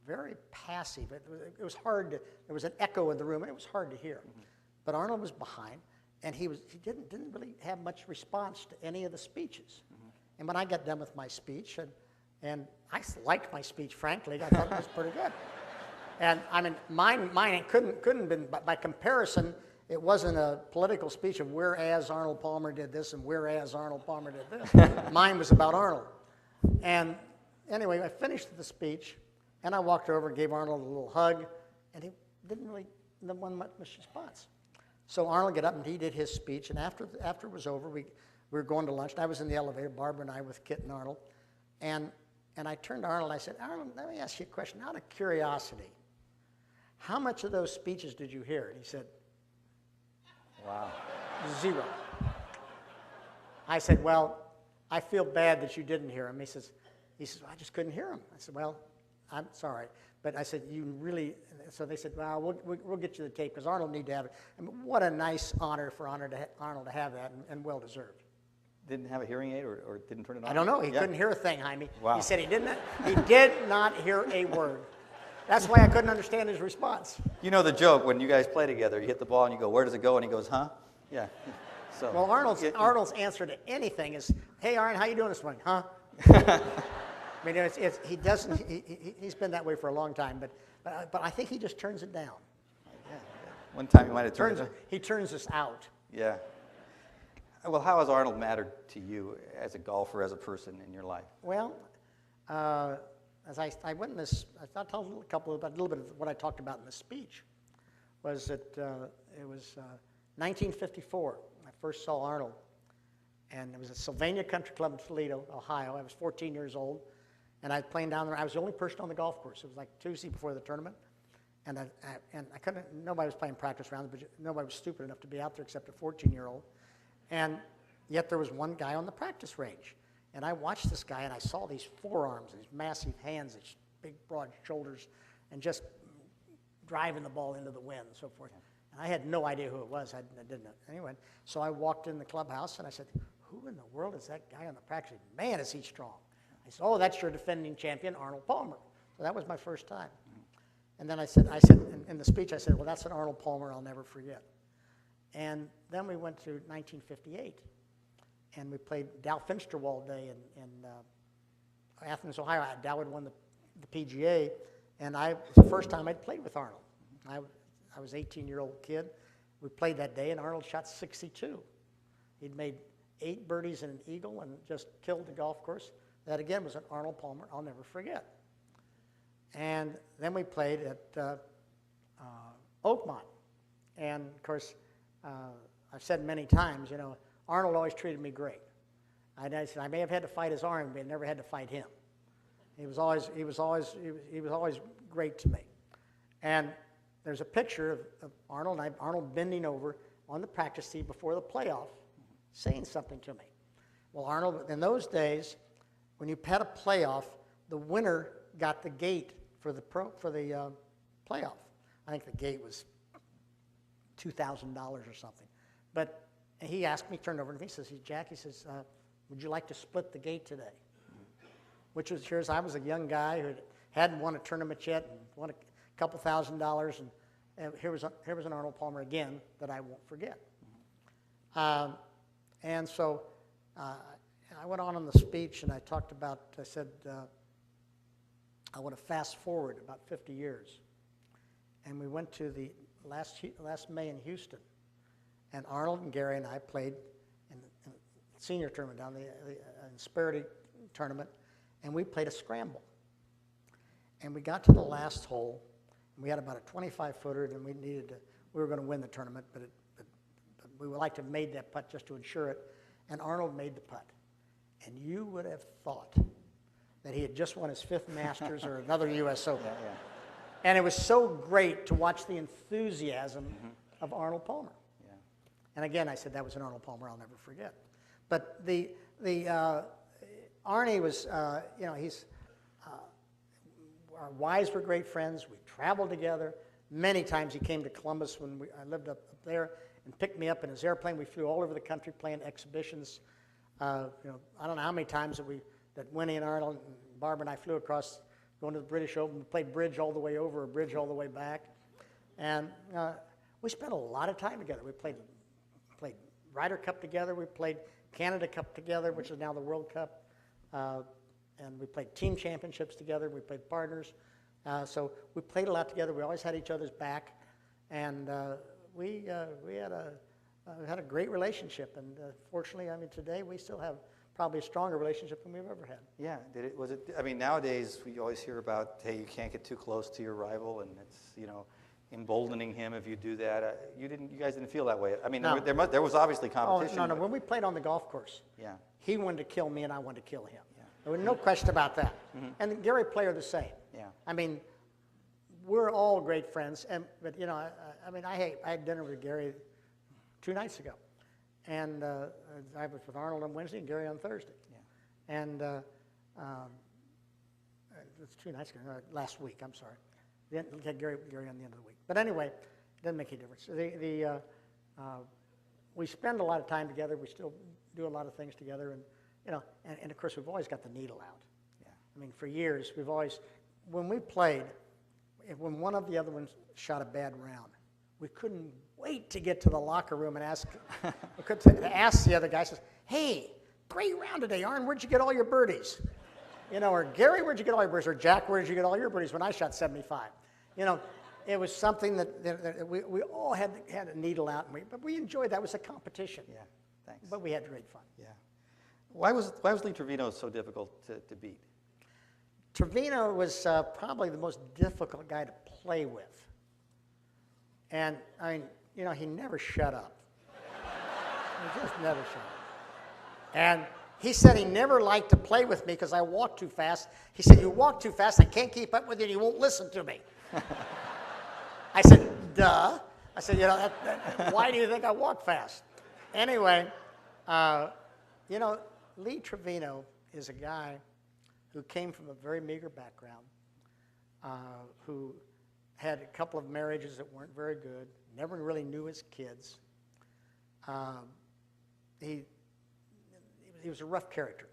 very passive. It was hard to, there was an echo in the room, and it was hard to hear. Mm-hmm. But Arnold was behind, and he didn't really have much response to any of the speeches. Mm-hmm. And when I got done with my speech, and I liked my speech, frankly, I thought it was pretty good. And I mean, mine couldn't have been, by comparison, it wasn't a political speech of whereas Arnold Palmer did this and whereas Arnold Palmer did this. Mine was about Arnold. And anyway, I finished the speech, and I walked over and gave Arnold a little hug, and he didn't really want much response. So Arnold got up and he did his speech, and after it was over, we were going to lunch, and I was in the elevator, Barbara and I with Kit and Arnold, and I turned to Arnold and I said, "Arnold, let me ask you a question out of curiosity. How much of those speeches did you hear?" And he said, "Wow, 0. I said, "Well, I feel bad that you didn't hear him." He says, "Well, I just couldn't hear him." I said, "Well, I'm sorry." But I said, "You really," so they said, "Well, we'll get you the tape because Arnold need to have it." And what a nice honor for Arnold to have that, and well deserved. Didn't have a hearing aid or didn't turn it on? I don't know. He couldn't hear a thing, Jaime. Wow. He said he did not hear a word. That's why I couldn't understand his response. You know the joke when you guys play together. You hit the ball and you go, "Where does it go?" And he goes, "Huh?" Yeah. So. Well, Arnold's answer to anything is, "Hey, Arnold, how you doing this morning?" "Huh?" I mean, he's been that way for a long time, but I think he just turns it down. Yeah. One time he might have turned it. He turns us out. Yeah. Well, how has Arnold mattered to you as a golfer, as a person in your life? Well, as I went in this, I'll tell a little bit of what I talked about in the speech. Was that it was 1954. I first saw Arnold, and it was at Sylvania Country Club in Toledo, Ohio. I was 14 years old, and I was playing down there. I was the only person on the golf course. It was like Tuesday before the tournament, and I couldn't. Nobody was playing practice rounds, but nobody was stupid enough to be out there except a 14-year-old. And yet there was one guy on the practice range. And I watched this guy, and I saw these forearms and these massive hands, these big, broad shoulders, and just driving the ball into the wind and so forth. And I had no idea who it was. I didn't know. Anyway, so I walked in the clubhouse, and I said, "Who in the world is that guy on the practice range? Man, is he strong." I said, "Oh, that's your defending champion, Arnold Palmer." So that was my first time. And then I said in the speech, I said, "Well, that's an Arnold Palmer I'll never forget." And then we went to 1958, and we played Dow Finsterwald Day in Athens, Ohio. Dow had won the PGA, and it was the first time I'd played with Arnold. I was an 18-year-old kid. We played that day, and Arnold shot 62. He'd made 8 birdies and an eagle and just killed the golf course. That, again, was an Arnold Palmer I'll never forget. And then we played at Oakmont, and, of course, I've said many times, Arnold always treated me great. I said I may have had to fight his arm, but I never had to fight him. He was always great to me. And there's a picture of Arnold bending over on the practice tee before the playoff, saying something to me. Well, Arnold, in those days, when you had a playoff, the winner got the gate for the playoff. I think the gate was $2,000 or something. But he asked me, turned over to me, he says, Jack, he says, would you like to split the gate today? Which was, here's, I was a young guy who hadn't won a tournament yet, and won a couple $1,000, and here was an Arnold Palmer again that I won't forget. And so I went on the speech, and I talked about, I said, I want to fast forward about 50 years. And we went to the last May in Houston, and Arnold and Gary and I played in the senior tournament down the Insperity tournament, and we played a scramble. And we got to the last hole, and we had about a 25-footer, and we were going to win the tournament, but we would like to have made that putt just to ensure it, and Arnold made the putt. And you would have thought that he had just won his 5th Masters or another U.S. Open. Yeah. And it was so great to watch the enthusiasm of Arnold Palmer. Yeah. And again, I said that was an Arnold Palmer I'll never forget. But Arnie was, our wives were great friends. We traveled together. Many times he came to Columbus when I lived up there and picked me up in his airplane. We flew all over the country playing exhibitions. I don't know how many times that Winnie and Arnold and Barbara and I flew across, going to the British Open. We played bridge all the way over, or bridge all the way back. And we spent a lot of time together. We played Ryder Cup together. We played Canada Cup together, which is now the World Cup. And we played team championships together. We played partners. So we played a lot together. We always had each other's back. And we had a great relationship. And fortunately, I mean, today we still have probably a stronger relationship than we've ever had. Yeah, I mean, nowadays we always hear about, hey, you can't get too close to your rival, and it's, emboldening him if you do that. You guys didn't feel that way. I mean, No. there was obviously competition. Oh, no. When we played on the golf course, Yeah. he wanted to kill me and I wanted to kill him. Yeah. There was no question about that. And Gary Player the same. Yeah. I mean, we're all great friends. But I had dinner with Gary 2 nights ago. And I was with Arnold on Wednesday and Gary on Thursday. Yeah. And it's 2 nights ago, last week, I'm sorry. Then we had Gary on the end of the week. But anyway, it doesn't make any difference. We spend a lot of time together. We still do a lot of things together. And of course, we've always got the needle out. Yeah. I mean, for years, we've always, when we played, when one of the other ones shot a bad round, we couldn't wait to get to the locker room and ask the other guy, says, hey, great round today, Arn, where'd you get all your birdies? Or Gary, where'd you get all your birdies? Or Jack, where'd you get all your birdies when I shot 75? It was something that we all had a needle out, but we enjoyed that. It was a competition. Yeah, thanks. But we had great fun. Yeah. Why was Lee Trevino so difficult to beat? Trevino was probably the most difficult guy to play with. And, I mean, he never shut up. He just never shut up. And he said he never liked to play with me because I walked too fast. He said, you walk too fast, I can't keep up with you, and you won't listen to me. I said, duh. I said, why do you think I walk fast? Anyway, Lee Trevino is a guy who came from a very meager background, who had a couple of marriages that weren't very good, never really knew his kids. He was a rough character.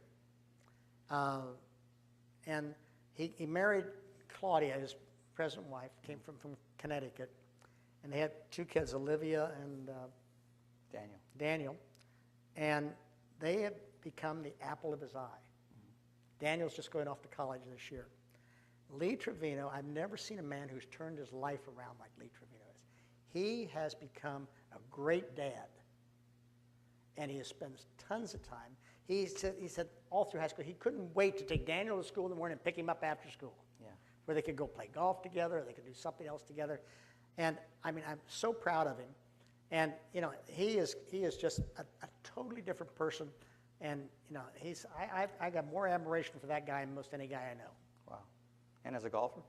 And he married Claudia, his present wife, came from Connecticut, and they had 2 kids, Olivia and Daniel. And they have become the apple of his eye. Daniel's just going off to college this year. Lee Trevino, I've never seen a man who's turned his life around like Lee Trevino is. He has become a great dad, and he has spent tons of time. He said all through high school, he couldn't wait to take Daniel to school in the morning and pick him up after school, where they could go play golf together, or they could do something else together. And I mean, I'm so proud of him. And he is just a totally different person. And I got more admiration for that guy than most any guy I know. Wow. And as a golfer?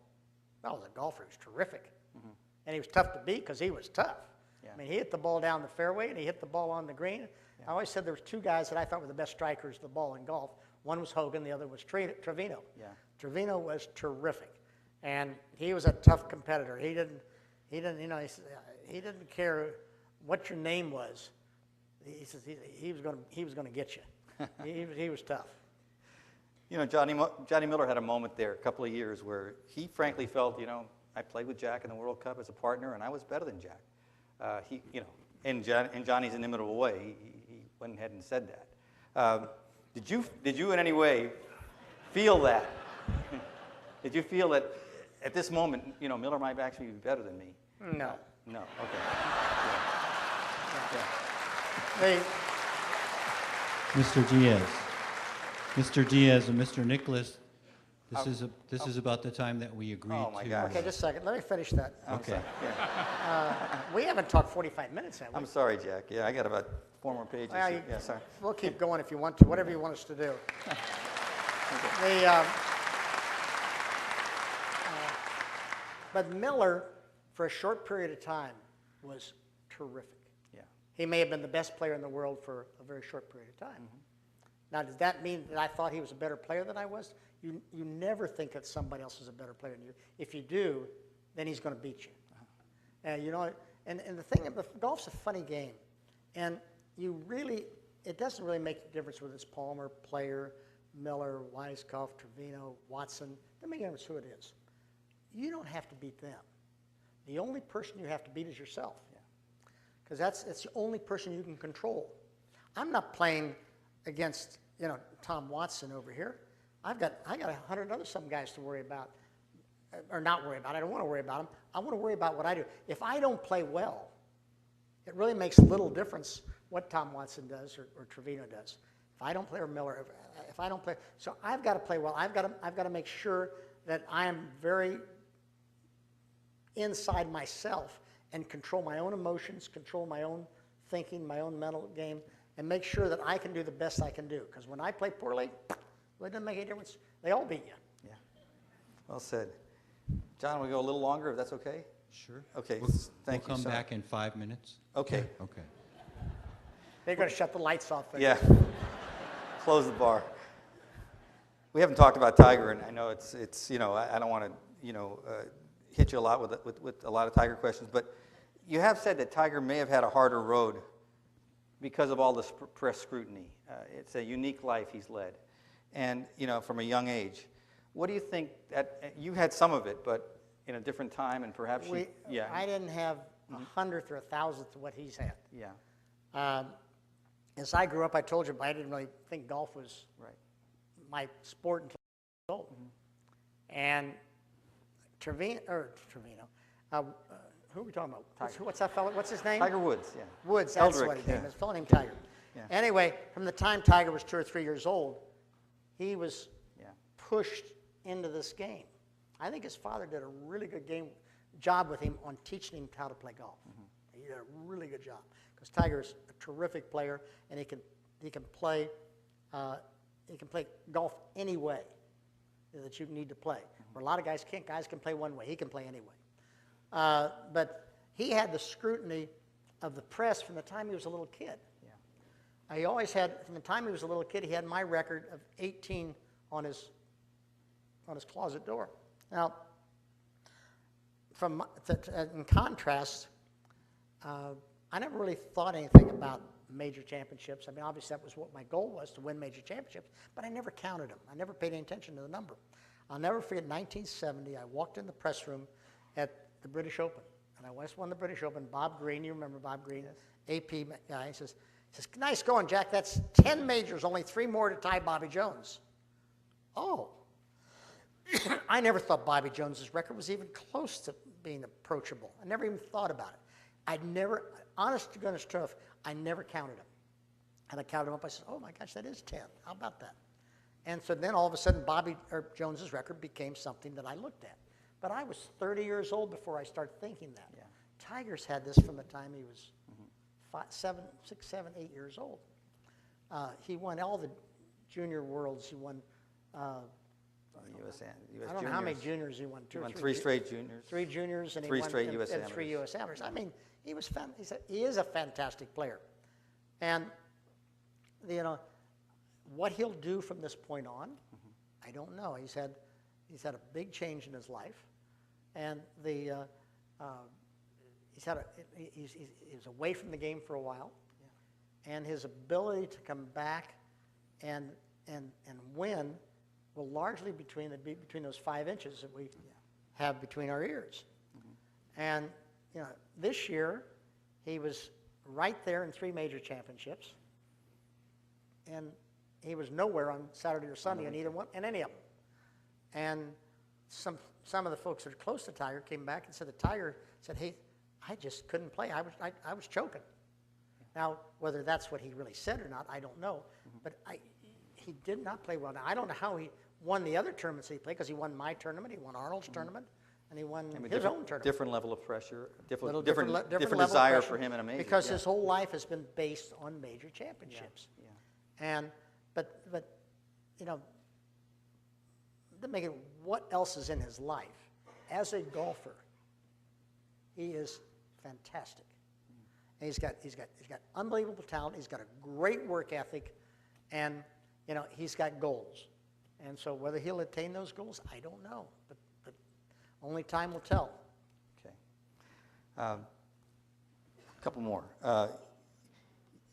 Well, as a golfer, he was terrific. Mm-hmm. And he was tough to beat because he was tough. Yeah. I mean, he hit the ball down the fairway, and he hit the ball on the green. Yeah. I always said there was 2 guys that I thought were the best strikers of the ball in golf. One was Hogan, the other was Trevino. Yeah. Trevino was terrific, and he was a tough competitor. He didn't care what your name was. He says he was going to get you. he was tough. You know, Johnny Miller had a moment there, a couple of years, where he frankly felt, you know, I played with Jack in the World Cup as a partner, and I was better than Jack. In Johnny's inimitable way, he went ahead and said that. Did you in any way feel that? Did you feel that at this moment, you know, Miller might actually be better than me? No. No. Okay. Mr. Diaz and Mr. Nicklaus, this is about the time that we agreed Oh, my to. gosh. Okay, just a second. Let me finish that. Okay. We haven't talked 45 minutes, have we? I'm sorry, Jack. Yeah, I got about 4 more pages. Well, Yeah, sorry. We'll keep going if you want to, whatever you want us to do. But Miller, for a short period of time, was terrific. Yeah. He may have been the best player in the world for a very short period of time. Now, does that mean that I thought he was a better player than I was? You never think that somebody else is a better player than you. If you do, then he's going to beat you. And you know, and the thing, golf's a funny game, and it doesn't really make a difference whether it's Palmer, Player, Miller, Weiskopf, Trevino, Watson. It doesn't make a difference who it is. You don't have to beat them. The only person you have to beat is yourself, because that's the only person you can control. I'm not playing against Tom Watson over here. I got 100 other some guys to worry about, or not worry about. I don't want to worry about them. I want to worry about what I do. If I don't play well, it really makes little difference what Tom Watson does or Trevino does. If I don't play, or Miller, if I don't play, so I've got to play well. I've got to make sure that I am very inside myself and control my own emotions, control my own thinking, my own mental game, and make sure that I can do the best I can do. Because when I play poorly, well, it doesn't make any difference. They all beat you. Yeah. Well said. John, we'll go a little longer, if that's okay? Sure. Okay, We'll thank you. come sir. back in 5 minutes. Okay. Okay. They're going to shut the lights off. Yeah. Close the bar. We haven't talked about Tiger, and I know it's I don't want to hit you a lot with a lot of Tiger questions, but you have said that Tiger may have had a harder road because of all this press scrutiny. It's a unique life he's led, and from a young age. What do you think that you had some of it, but in a different time, and perhaps I didn't have 100th or 1,000th of what he's had. Yeah. As I grew up, I told you, I didn't really think golf was my sport until I was old. And Trevino, who are we talking about? What's that fellow? What's his name? Tiger Woods. Yeah. Woods. That's Eldrick, what his name yeah. is. A fellow named Tiger. Yeah. Anyway, from the time Tiger was 2 or 3 years old, he was pushed into this game. I think his father did a really good job with him on teaching him how to play golf. He did a really good job because Tiger's a terrific player, and he can play golf any way that you need to play. Where a lot of guys can't. Guys can play one way. He can play any way. But he had the scrutiny of the press from the time he was a little kid. Yeah. He always had, from the time he was a little kid, he had my record of 18 on his closet door. Now, in contrast, I never really thought anything about major championships. I mean, obviously that was what my goal was, to win major championships, but I never counted them. I never paid any attention to the number. I'll never forget 1970, I walked in the press room at the British Open, and I just won the British Open. Bob Green, you remember Bob Green, AP guy, he says, nice going, Jack, that's 10 majors, only 3 more to tie Bobby Jones. Oh. I never thought Bobby Jones's record was even close to being approachable. I never even thought about it. Honest to goodness truth, I never counted them. And I counted them up, I said, oh my gosh, that is 10. How about that? And so then all of a sudden, Jones's record became something that I looked at. But I was 30 years old before I started thinking that. Yeah. Tiger's had this from the time he was 6, 7, 8 years old. He won all the junior worlds. He won... US I don't know how many juniors he won. He won 3 straight juniors. 3 juniors, and 3 he won straight US and 3 US Amateurs. I mean, he is a fantastic player. And What he'll do from this point on, I don't know. He's had a big change in his life, and he was away from the game for a while, and his ability to come back and win will largely be between those 5 inches that we have between our ears. And this year he was right there in 3 major championships, and he was nowhere on Saturday or Sunday in any of them. And some of the folks that are close to Tiger came back and said the Tiger said, "Hey, I just couldn't play. I was choking." Now, whether that's what he really said or not, I don't know. But he did not play well. Now, I don't know how he won the other tournaments he played, because he won my tournament, he won Arnold's tournament, and he won his own tournament. Different level of pressure, different level desire of for him in a major. Because his whole life has been based on major championships. But to make it, what else is in his life? As a golfer, he is fantastic. And he's got unbelievable talent. He's got a great work ethic, and he's got goals. And so whether he'll attain those goals, I don't know. But only time will tell. Okay. A couple more.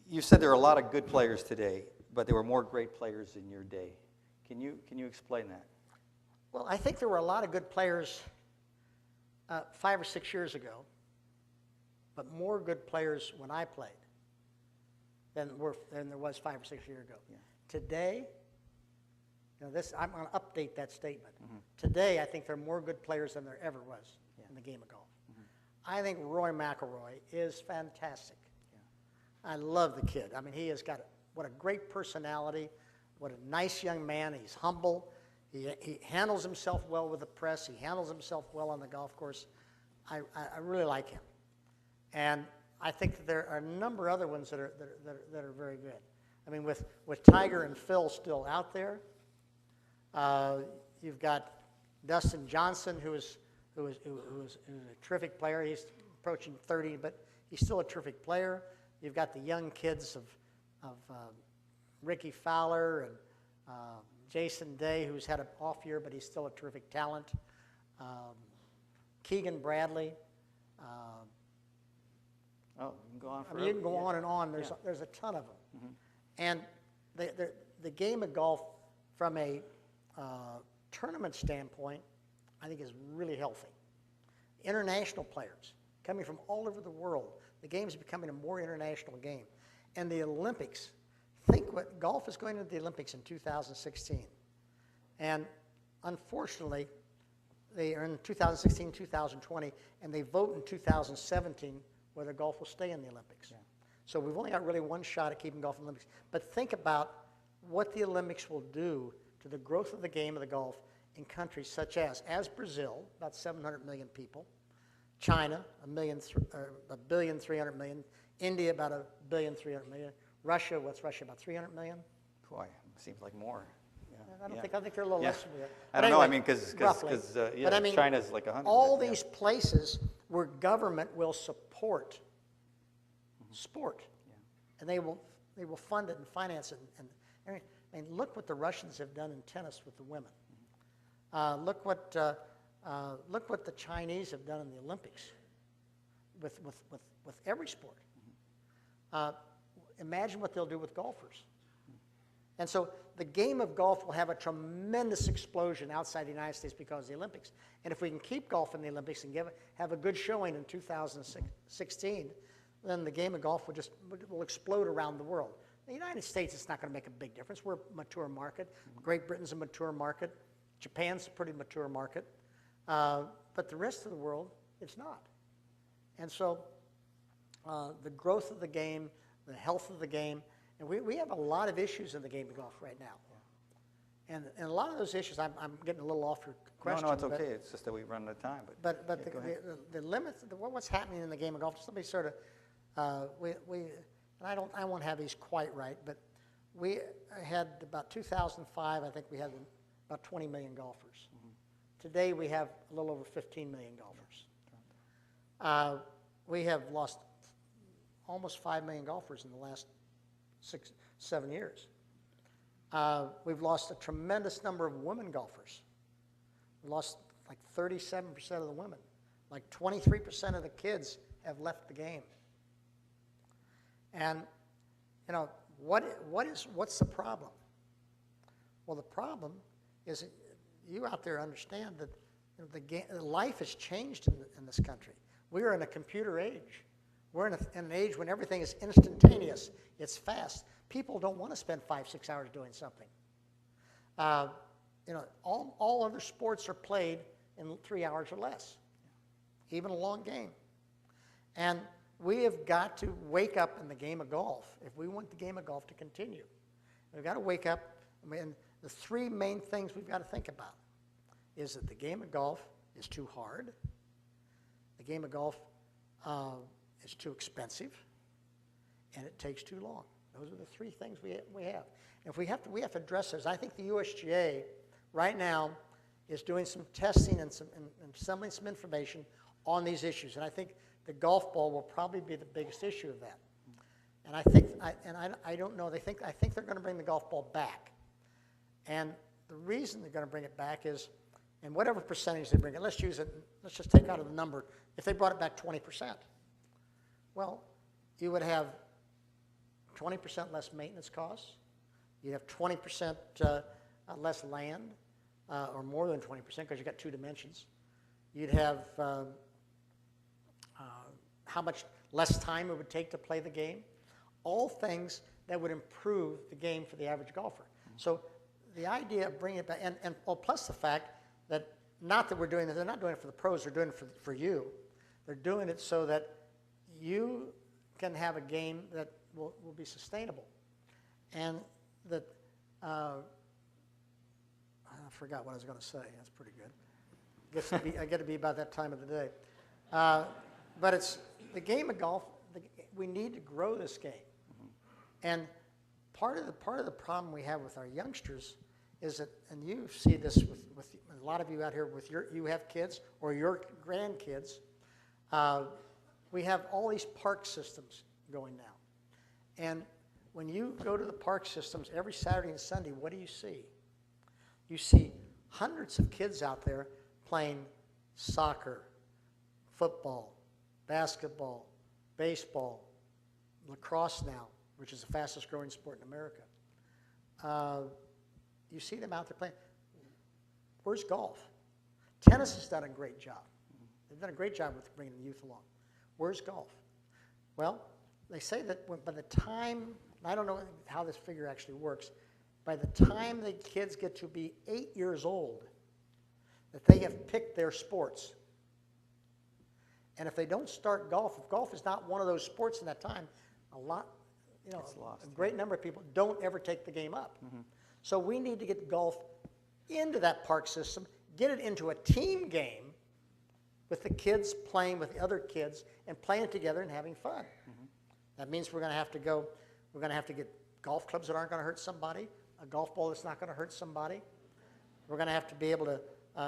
You said there are a lot of good players today, but there were more great players in your day. Can you explain that? Well, I think there were a lot of good players 5 or 6 years ago, but more good players when I played than there was 5 or 6 years ago. Yeah. Today, I'm going to update that statement. Today, I think there are more good players than there ever was in the game of golf. I think Roy McIlroy is fantastic. I love the kid. I mean, he has got what a great personality, what a nice young man. He's humble. He handles himself well with the press. He handles himself well on the golf course. I really like him. And I think that there are a number of other ones that are very good. I mean, with Tiger and Phil still out there, you've got Dustin Johnson, who is a terrific player. He's approaching 30, but he's still a terrific player. You've got the young kids of Ricky Fowler and Jason Day, who's had an off year, but he's still a terrific talent. Keegan Bradley. You can go on forever. I mean, you can go on and on. There's a ton of them. And the game of golf, from a tournament standpoint, I think is really healthy. International players coming from all over the world. The game is becoming a more international game. And the Olympics, think what golf is going into the Olympics in 2016. And unfortunately, they are in 2016, 2020, and they vote in 2017 whether golf will stay in the Olympics. So we've only got really one shot at keeping golf in the Olympics. But think about what the Olympics will do to the growth of the game of the golf in countries such as Brazil, about 700 million people, China, 1,300,000,000, India, about 1,300,000,000, Russia, what's Russia, about 300 million? Boy, seems like more. I think they're a little less than that. I don't know. I mean, because China's like 100. All these places where government will support sport, and they will fund it and finance it. And look what the Russians have done in tennis with the women. Look what the Chinese have done in the Olympics with every sport. Imagine what they'll do with golfers. And so the game of golf will have a tremendous explosion outside the United States because of the Olympics. And if we can keep golf in the Olympics and have a good showing in 2016, then the game of golf will explode around the world. In the United States, it's not going to make a big difference. We're a mature market. Great Britain's a mature market. Japan's a pretty mature market. But the rest of the world, it's not. And so the growth of the game, the health of the game, and we have a lot of issues in the game of golf right now. And a lot of those issues, I'm getting a little off your question. No, it's okay. It's just that we run out of time. But the limits, what's happening in the game of golf, just let me sort of, and I won't have these quite right, but we had about 2005, I think we had about 20 million golfers. Today we have a little over 15 million golfers. We have lost almost 5 million golfers in the last 6-7 years. We've lost a tremendous number of women golfers. We lost like 37% of the women. Like 23% of the kids have left the game. And, you know, what's the problem? Well, the problem is that you out there understand that, you know, life has changed in this country. We are in a computer age. We're in an age when everything is instantaneous. It's fast. People don't want to spend 5-6 hours doing something. You know, all other sports are played in 3 hours or less, even a long game. And we have got to wake up in the game of golf if we want the game of golf to continue. We've got to wake up. I mean, the three main things we've got to think about is that the game of golf is too hard, the game of golf is too expensive, and it takes too long. Those are the three things we have. And if we have to address those. I think the USGA right now is doing some testing and assembling some information on these issues. And I think the golf ball will probably be the biggest issue of that. And I don't know. I think they're going to bring the golf ball back. And the reason they're going to bring it back is, and whatever percentage they bring it, let's use it. Let's just take out of the number. If they brought it back 20%, well, you would have 20% less maintenance costs. You'd have 20% less land, or more than 20% because you got two dimensions. You'd have how much less time it would take to play the game. All things that would improve the game for the average golfer. So the idea of bringing it back, and plus the fact that not that we're doing it, they're not doing it for the pros, they're doing it for you. They're doing it so that you can have a game that will be sustainable. And that, I forgot what I was going to say. That's pretty good. I get to be about that time of the day. But it's the game of golf. We need to grow this game. And part of the problem we have with our youngsters is that, and you see this with a lot of you out here with you have kids or your grandkids. We have all these park systems going now. And when you go to the park systems every Saturday and Sunday, what do you see? You see hundreds of kids out there playing soccer, football, basketball, baseball, lacrosse now, which is the fastest growing sport in America. You see them out there playing. Where's golf? Tennis has done a great job. They've done a great job with bringing the youth along. Where's golf? Well, they say that by the time, I don't know how this figure actually works, by the time the kids get to be 8 years old, that they have picked their sports. And if they don't start golf, if golf is not one of those sports in that time, a great number of people don't ever take the game up. Mm-hmm. So we need to get golf into that park system, get it into a team game with the kids playing with the other kids and playing together and having fun. Mm-hmm. That means we're going to have to get golf clubs that aren't going to hurt somebody, a golf ball that's not going to hurt somebody. We're going to have to be able to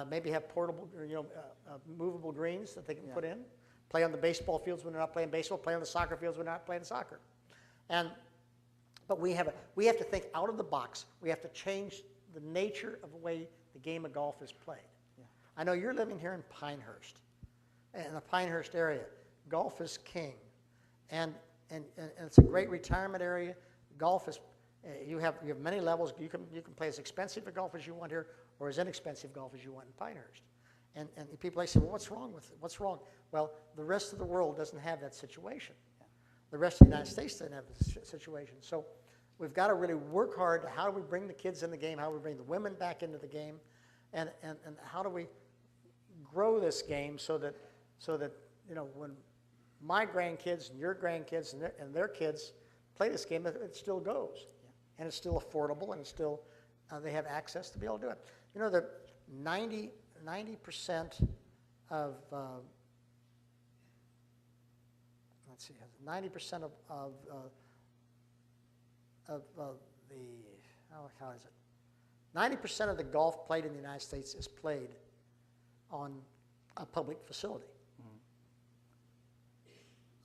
maybe have portable, movable greens that they can put in, play on the baseball fields when they're not playing baseball, play on the soccer fields when they're not playing soccer. But we have to think out of the box. We have to change the nature of the way the game of golf is played. Yeah. I know you're living here in Pinehurst, in the Pinehurst area. Golf is king, and it's a great retirement area. Golf is you have many levels. You can play as expensive a golf as you want here, or as inexpensive golf as you want in Pinehurst. And people say, well, what's wrong with it? What's wrong? Well, the rest of the world doesn't have that situation. The rest of the United States doesn't have this situation. So we've got to really work hard. How do we bring the kids in the game? How do we bring the women back into the game? And how do we grow this game so that when my grandkids and your grandkids and their kids play this game, it still goes. Yeah. And it's still affordable, and it's still they have access to be able to do it. You know, the 90% of 90% of the how is it? 90% of the golf played in the United States is played on a public facility.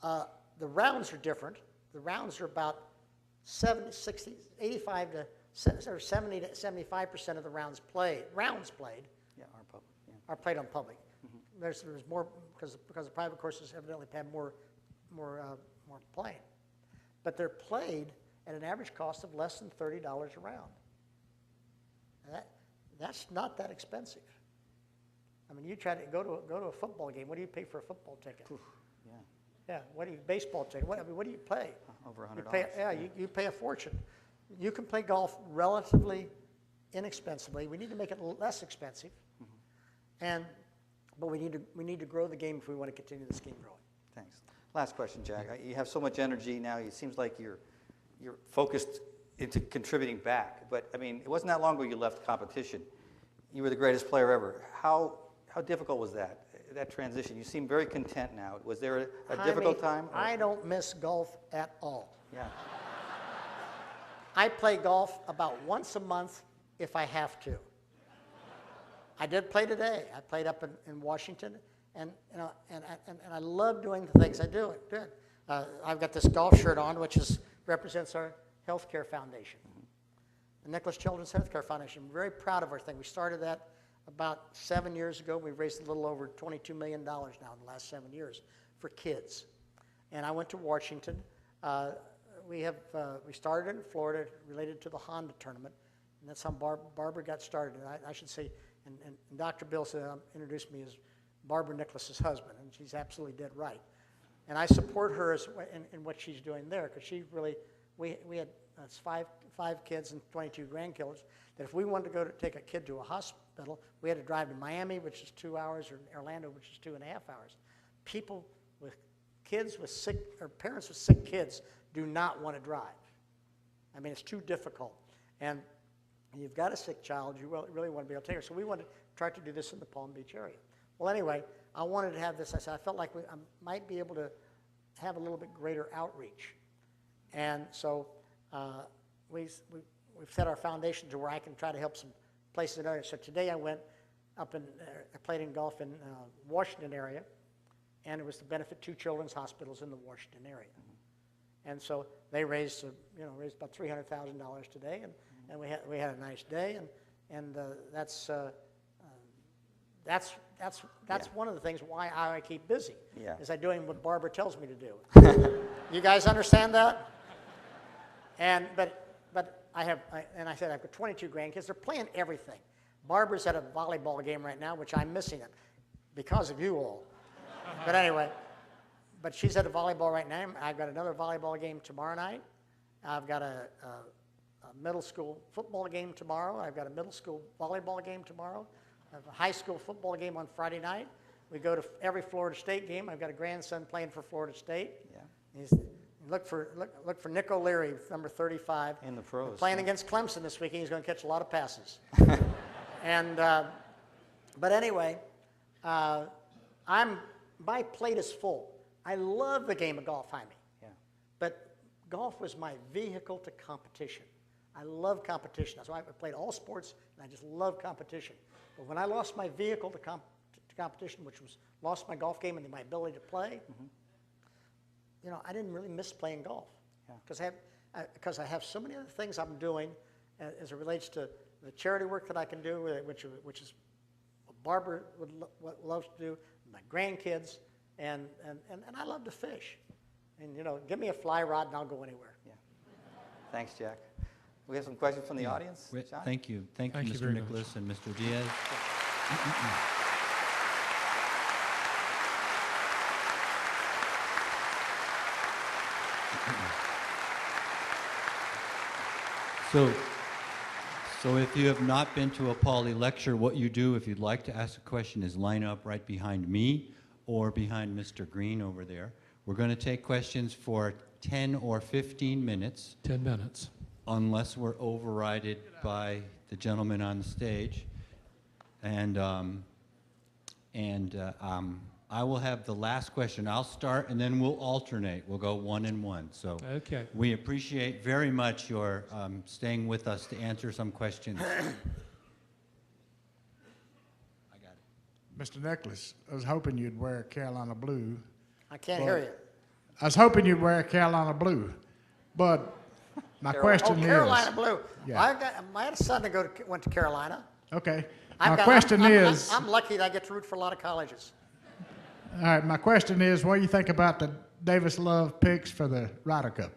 Mm-hmm. The rounds are different. The rounds are about 85 to or 70 to 75% of the rounds played Yeah, our public. Yeah. are played on public. There's more because the private courses evidently have more playing, but they're played at an average cost of less than $30 a round. And that's not that expensive. I mean, you try to go to a football game. What do you pay for a football ticket? Oof, yeah, Yeah, what do you baseball ticket? What do you pay? over $100. You pay a fortune. You can play golf relatively inexpensively. We need to make it less expensive, but we need to grow the game if we want to continue this game growing. Thanks. Last question, Jack. You have so much energy now. It seems like you're focused into contributing back. But I mean, it wasn't that long ago you left competition. You were the greatest player ever. How difficult was that transition? You seem very content now. Was there a difficult time? I don't miss golf at all. Yeah. I play golf about once a month if I have to. I did play today. I played up in Washington, and I love doing the things I do. I've got this golf shirt on, which represents our healthcare foundation, the Nicklaus Children's Healthcare Foundation. I'm very proud of our thing. We started that about 7 years ago. We've raised a little over $22 million now in the last 7 years for kids. And I went to Washington. We started in Florida related to the Honda tournament, and that's how Barbara got started. And I should say, and Dr. Bill introduced me as Barbara Nicklaus's husband, and she's absolutely dead right. And I support her in what she's doing there, because she really, we had five kids and 22 grandkids, that if we wanted to take a kid to a hospital, we had to drive to Miami, which is 2 hours, or Orlando, which is 2.5 hours. People with kids with sick, or parents with sick kids do not want to drive. I mean, it's too difficult. And you've got a sick child, you really want to be able to take her. So we wanted to try to do this in the Palm Beach area. Well, anyway, I wanted to have this. I said, I felt like I might be able to have a little bit greater outreach. And so we've set our foundation to where I can try to help some places in areas. So today I went up and I played in golf in Washington area, and it was to benefit 2 children's hospitals in the Washington area. And so they raised about $300,000 today, and we had a nice day, and that's one of the things why I keep busy. Yeah. Is I'm doing what Barbara tells me to do. You guys understand that? But I said I've got 22 grandkids. They're playing everything. Barbara's at a volleyball game right now, which I'm missing it because of you all. But anyway, but she's at a volleyball right now. I've got another volleyball game tomorrow night. I've got a middle school football game tomorrow. I've got a middle school volleyball game tomorrow. I have a high school football game on Friday night. We go to every Florida State game. I've got a grandson playing for Florida State. Yeah. Look for Nick O'Leary, number 35. In the pros. We're playing against Clemson this weekend. He's going to catch a lot of passes. And but anyway, my plate is full. I love the game of golf, Jaime. Yeah. But golf was my vehicle to competition. I love competition. That's why I played all sports, and I just love competition. But when I lost my vehicle to competition, which was lost my golf game and my ability to play, I didn't really miss playing golf. Because I have so many other things I'm doing as it relates to the charity work that I can do, which is what Barbara loves to do, my grandkids, and I love to fish. And give me a fly rod and I'll go anywhere. Yeah. Thanks, Jack. We have some questions from the audience. John? Thank you, Mr. Nicklaus and Mr. Diaz. So if you have not been to a Pauley lecture, what you do if you'd like to ask a question is line up right behind me or behind Mr. Green over there. We're going to take questions for 10 or 15 minutes. 10 minutes. Unless we're overrided by the gentleman on the stage. And I will have the last question. I'll start, and then we'll alternate. We'll go 1 and 1. So okay. We appreciate very much your staying with us to answer some questions. I got it. Mr. Nicklaus, I was hoping you'd wear Carolina blue. I can't hear you. I was hoping you'd wear Carolina blue, but My Carolina. question is. Carolina Blue. Yeah. I had a son that went to Carolina. Okay. I've My question is. I'm lucky that I get to root for a lot of colleges. All right. My question is, what do you think about the Davis Love picks for the Ryder Cup?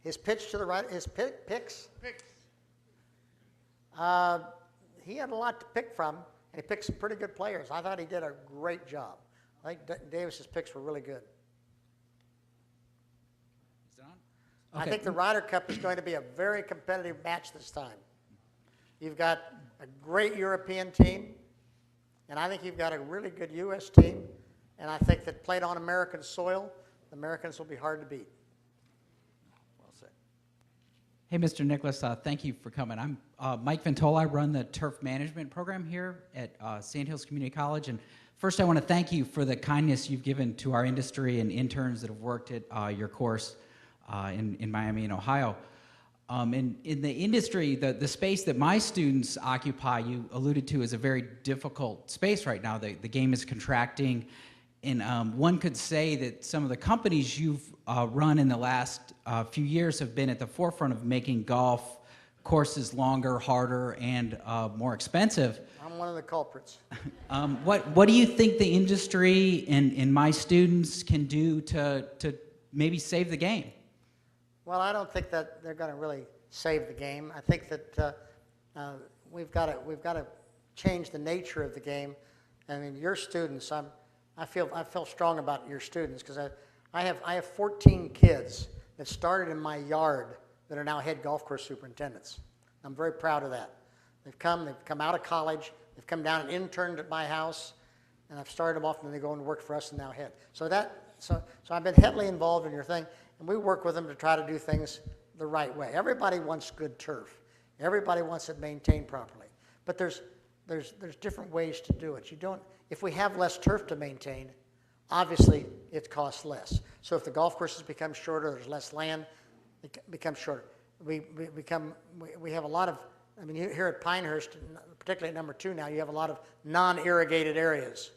His pitch to the right, his picks. He had a lot to pick from, and he picked some pretty good players. I thought he did a great job. I think Davis's picks were really good. Is it on? Okay. I think the Ryder Cup is going to be a very competitive match this time. You've got a great European team, and I think you've got a really good U.S. team, and I think that played on American soil, the Americans will be hard to beat. Well said. Hey, Mr. Nicklaus, thank you for coming. I'm Mike Ventola. I run the turf management program here at Sandhills Community College. And first, I want to thank you for the kindness you've given to our industry and interns that have worked at your course in Miami and Ohio. In the industry, the space that my students occupy, you alluded to, is a very difficult space right now. The game is contracting. And one could say that some of the companies you've run in the last few years have been at the forefront of making golf courses longer, harder, and more expensive. I'm one of the culprits. What do you think the industry and my students can do to maybe save the game? Well, I don't think that they're going to really save the game. I think that we've got to change the nature of the game. I mean, your students, I feel strong about your students because I have 14 kids that started in my yard that are now head golf course superintendents. I'm very proud of that. They've come out of college, they've come down and interned at my house, and I've started them off and then they go and work for us and now head. So I've been heavily involved in your thing, and we work with them to try to do things the right way. Everybody wants good turf. Everybody wants it maintained properly. But there's different ways to do it. If we have less turf to maintain, obviously it costs less. So if the golf courses become shorter, there's less land, it becomes shorter. We have a lot of, I mean, here at Pinehurst, particularly at number 2 now, you have a lot of non-irrigated areas,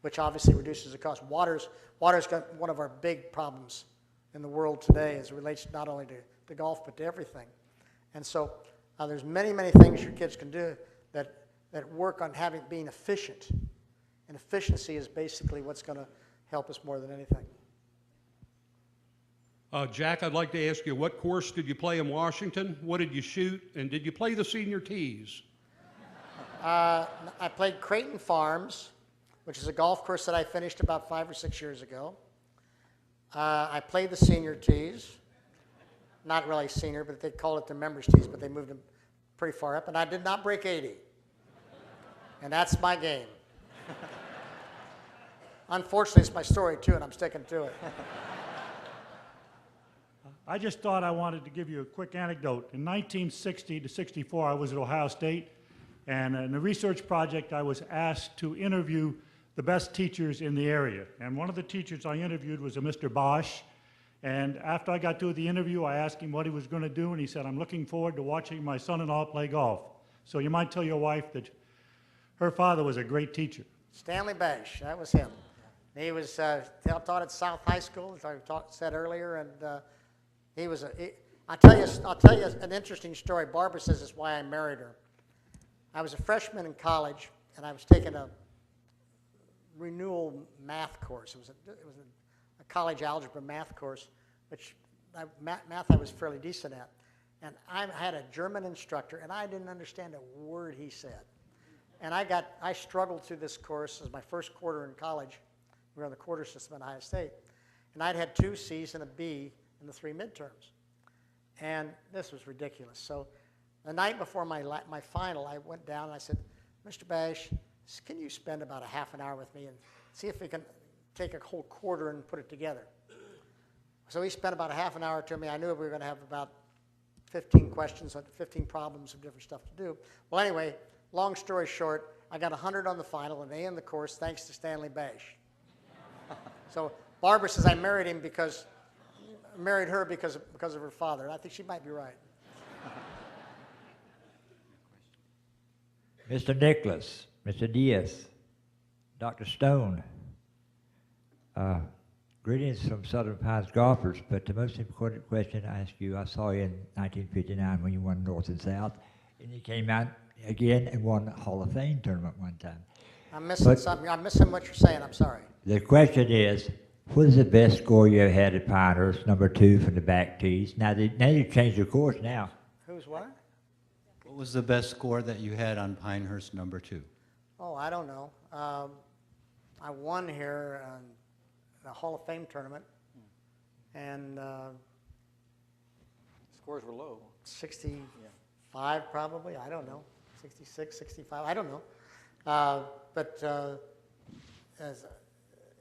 which obviously reduces the cost. Water's got one of our big problems in the world today as it relates not only to golf but to everything. And so there's many, many things your kids can do that work on being efficient. And efficiency is basically what's going to help us more than anything. Jack, I'd like to ask you, what course did you play in Washington? What did you shoot? And did you play the senior tees? I played Creighton Farms, which is a golf course that I finished about 5 or 6 years ago. I played the senior tees. Not really senior, but they called it the members tees, but they moved them pretty far up. And I did not break 80. And that's my game. Unfortunately, it's my story, too, and I'm sticking to it. I just thought I wanted to give you a quick anecdote. In 1960 to 64, I was at Ohio State, and in a research project, I was asked to interview the best teachers in the area. And one of the teachers I interviewed was a Mr. Bosch. And after I got through the interview, I asked him what he was going to do, and he said, "I'm looking forward to watching my son-in-law play golf." So you might tell your wife that her father was a great teacher. Stanley Bash, that was him. He was taught at South High School, as I said earlier, and he was I'll tell you an interesting story. Barbara says it's why I married her. I was a freshman in college, and I was taking a renewal math course. It was a college algebra math course, which math I was fairly decent at. And I had a German instructor, and I didn't understand a word he said. And I struggled through this course. It was my first quarter in college. We were on the quarter system at Ohio State. And I'd had 2 C's and a B in the 3 midterms. And this was ridiculous. So the night before my final, I went down and I said, "Mr. Bash, can you spend about a half an hour with me and see if we can take a whole quarter and put it together?" So he spent about a half an hour to me. I knew we were going to have about 15 questions, 15 problems of different stuff to do. Well, anyway, long story short, I got 100 on the final and A in the course thanks to Stanley Bash. So Barbara says I married her because of her father. And I think she might be right. Mr. Nicklaus, Mr. Diaz, Dr. Stone, Greetings from Southern Pines golfers, but the most important question I ask you, I saw you in 1959 when you won North and South, and you came out again and won the Hall of Fame tournament one time. I'm missing something. I'm missing what you're saying. I'm sorry. The question is, what is the best score you ever had at Pinehurst, number 2 from the back tees? Now you've changed your course now. Who's what? What was the best score that you had on Pinehurst number 2? Oh, I don't know. I won here in the Hall of Fame tournament, and Scores were low. 65 probably. I don't know. 66, 65. I don't know. But as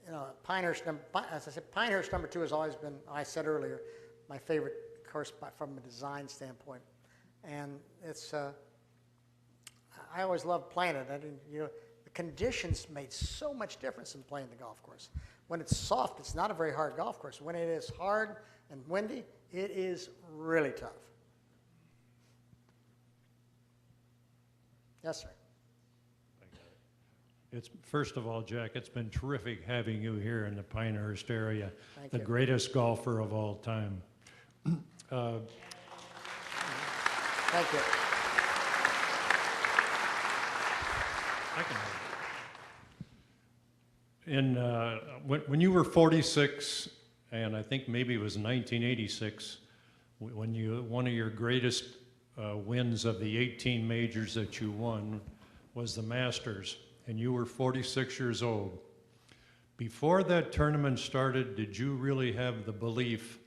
you know, as I said, Pinehurst number 2 has always been, I said earlier, my favorite course from a design standpoint. And it's, I always loved playing it. The conditions made so much difference in playing the golf course. When it's soft, it's not a very hard golf course. When it is hard and windy, it is really tough. Yes, sir. It's, first of all, Jack, it's been terrific having you here in the Pinehurst area. Thank the you. Greatest golfer of all time. Thank you. I can when you were 46, and I think maybe it was 1986, when one of your greatest wins of the 18 majors that you won was the Masters, and you were 46 years old. Before that tournament started, did you really have the belief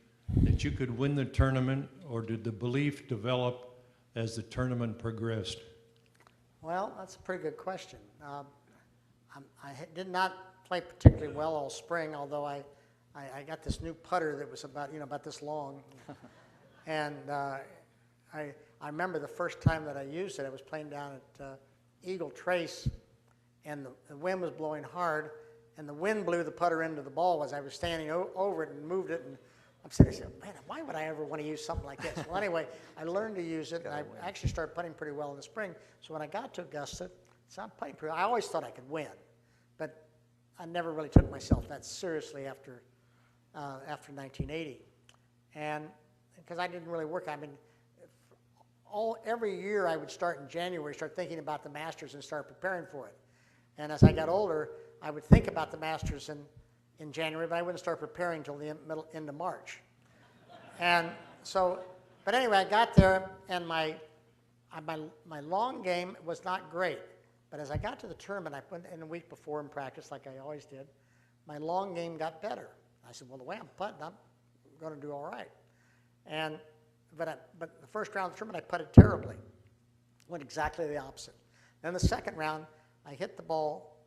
that you could win the tournament, or did the belief develop as the tournament progressed? Well, that's a pretty good question. I did not play particularly well all spring, although I got this new putter that was about this long. And I remember the first time that I used it, I was playing down at Eagle Trace, and the wind was blowing hard, and the wind blew the putter into the ball as I was standing over it and moved it. And I'm sitting there saying, man, why would I ever want to use something like this? Well, anyway, I learned to use it, and I actually started putting pretty well in the spring. So when I got to Augusta, I'm putting pretty well. I always thought I could win, but I never really took myself that seriously after 1980. And because I didn't really work, I mean, every year I would start in January, start thinking about the Masters and start preparing for it. And as I got older, I would think about the Masters in January, but I wouldn't start preparing until the end of March. And so, but anyway, I got there, and my long game was not great. But as I got to the tournament, I went in a week before in practice, like I always did. My long game got better. I said, well, the way I'm putting, I'm going to do all right. But the first round of the tournament, I putted terribly. Went exactly the opposite. Then the second round, I hit the ball.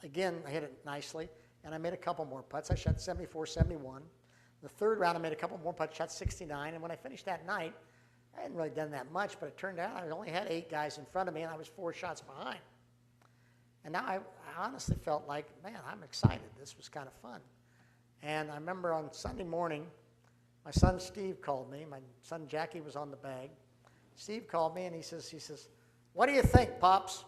Again, I hit it nicely, and I made a couple more putts. I shot 74, 71. The third round, I made a couple more putts, shot 69. And when I finished that night, I hadn't really done that much, but it turned out I only had 8 guys in front of me, and I was 4 shots behind. And now I honestly felt like, man, I'm excited. This was kind of fun. And I remember on Sunday morning, my son Steve called me. My son Jackie was on the bag. Steve called me, and he says, what do you think, Pops?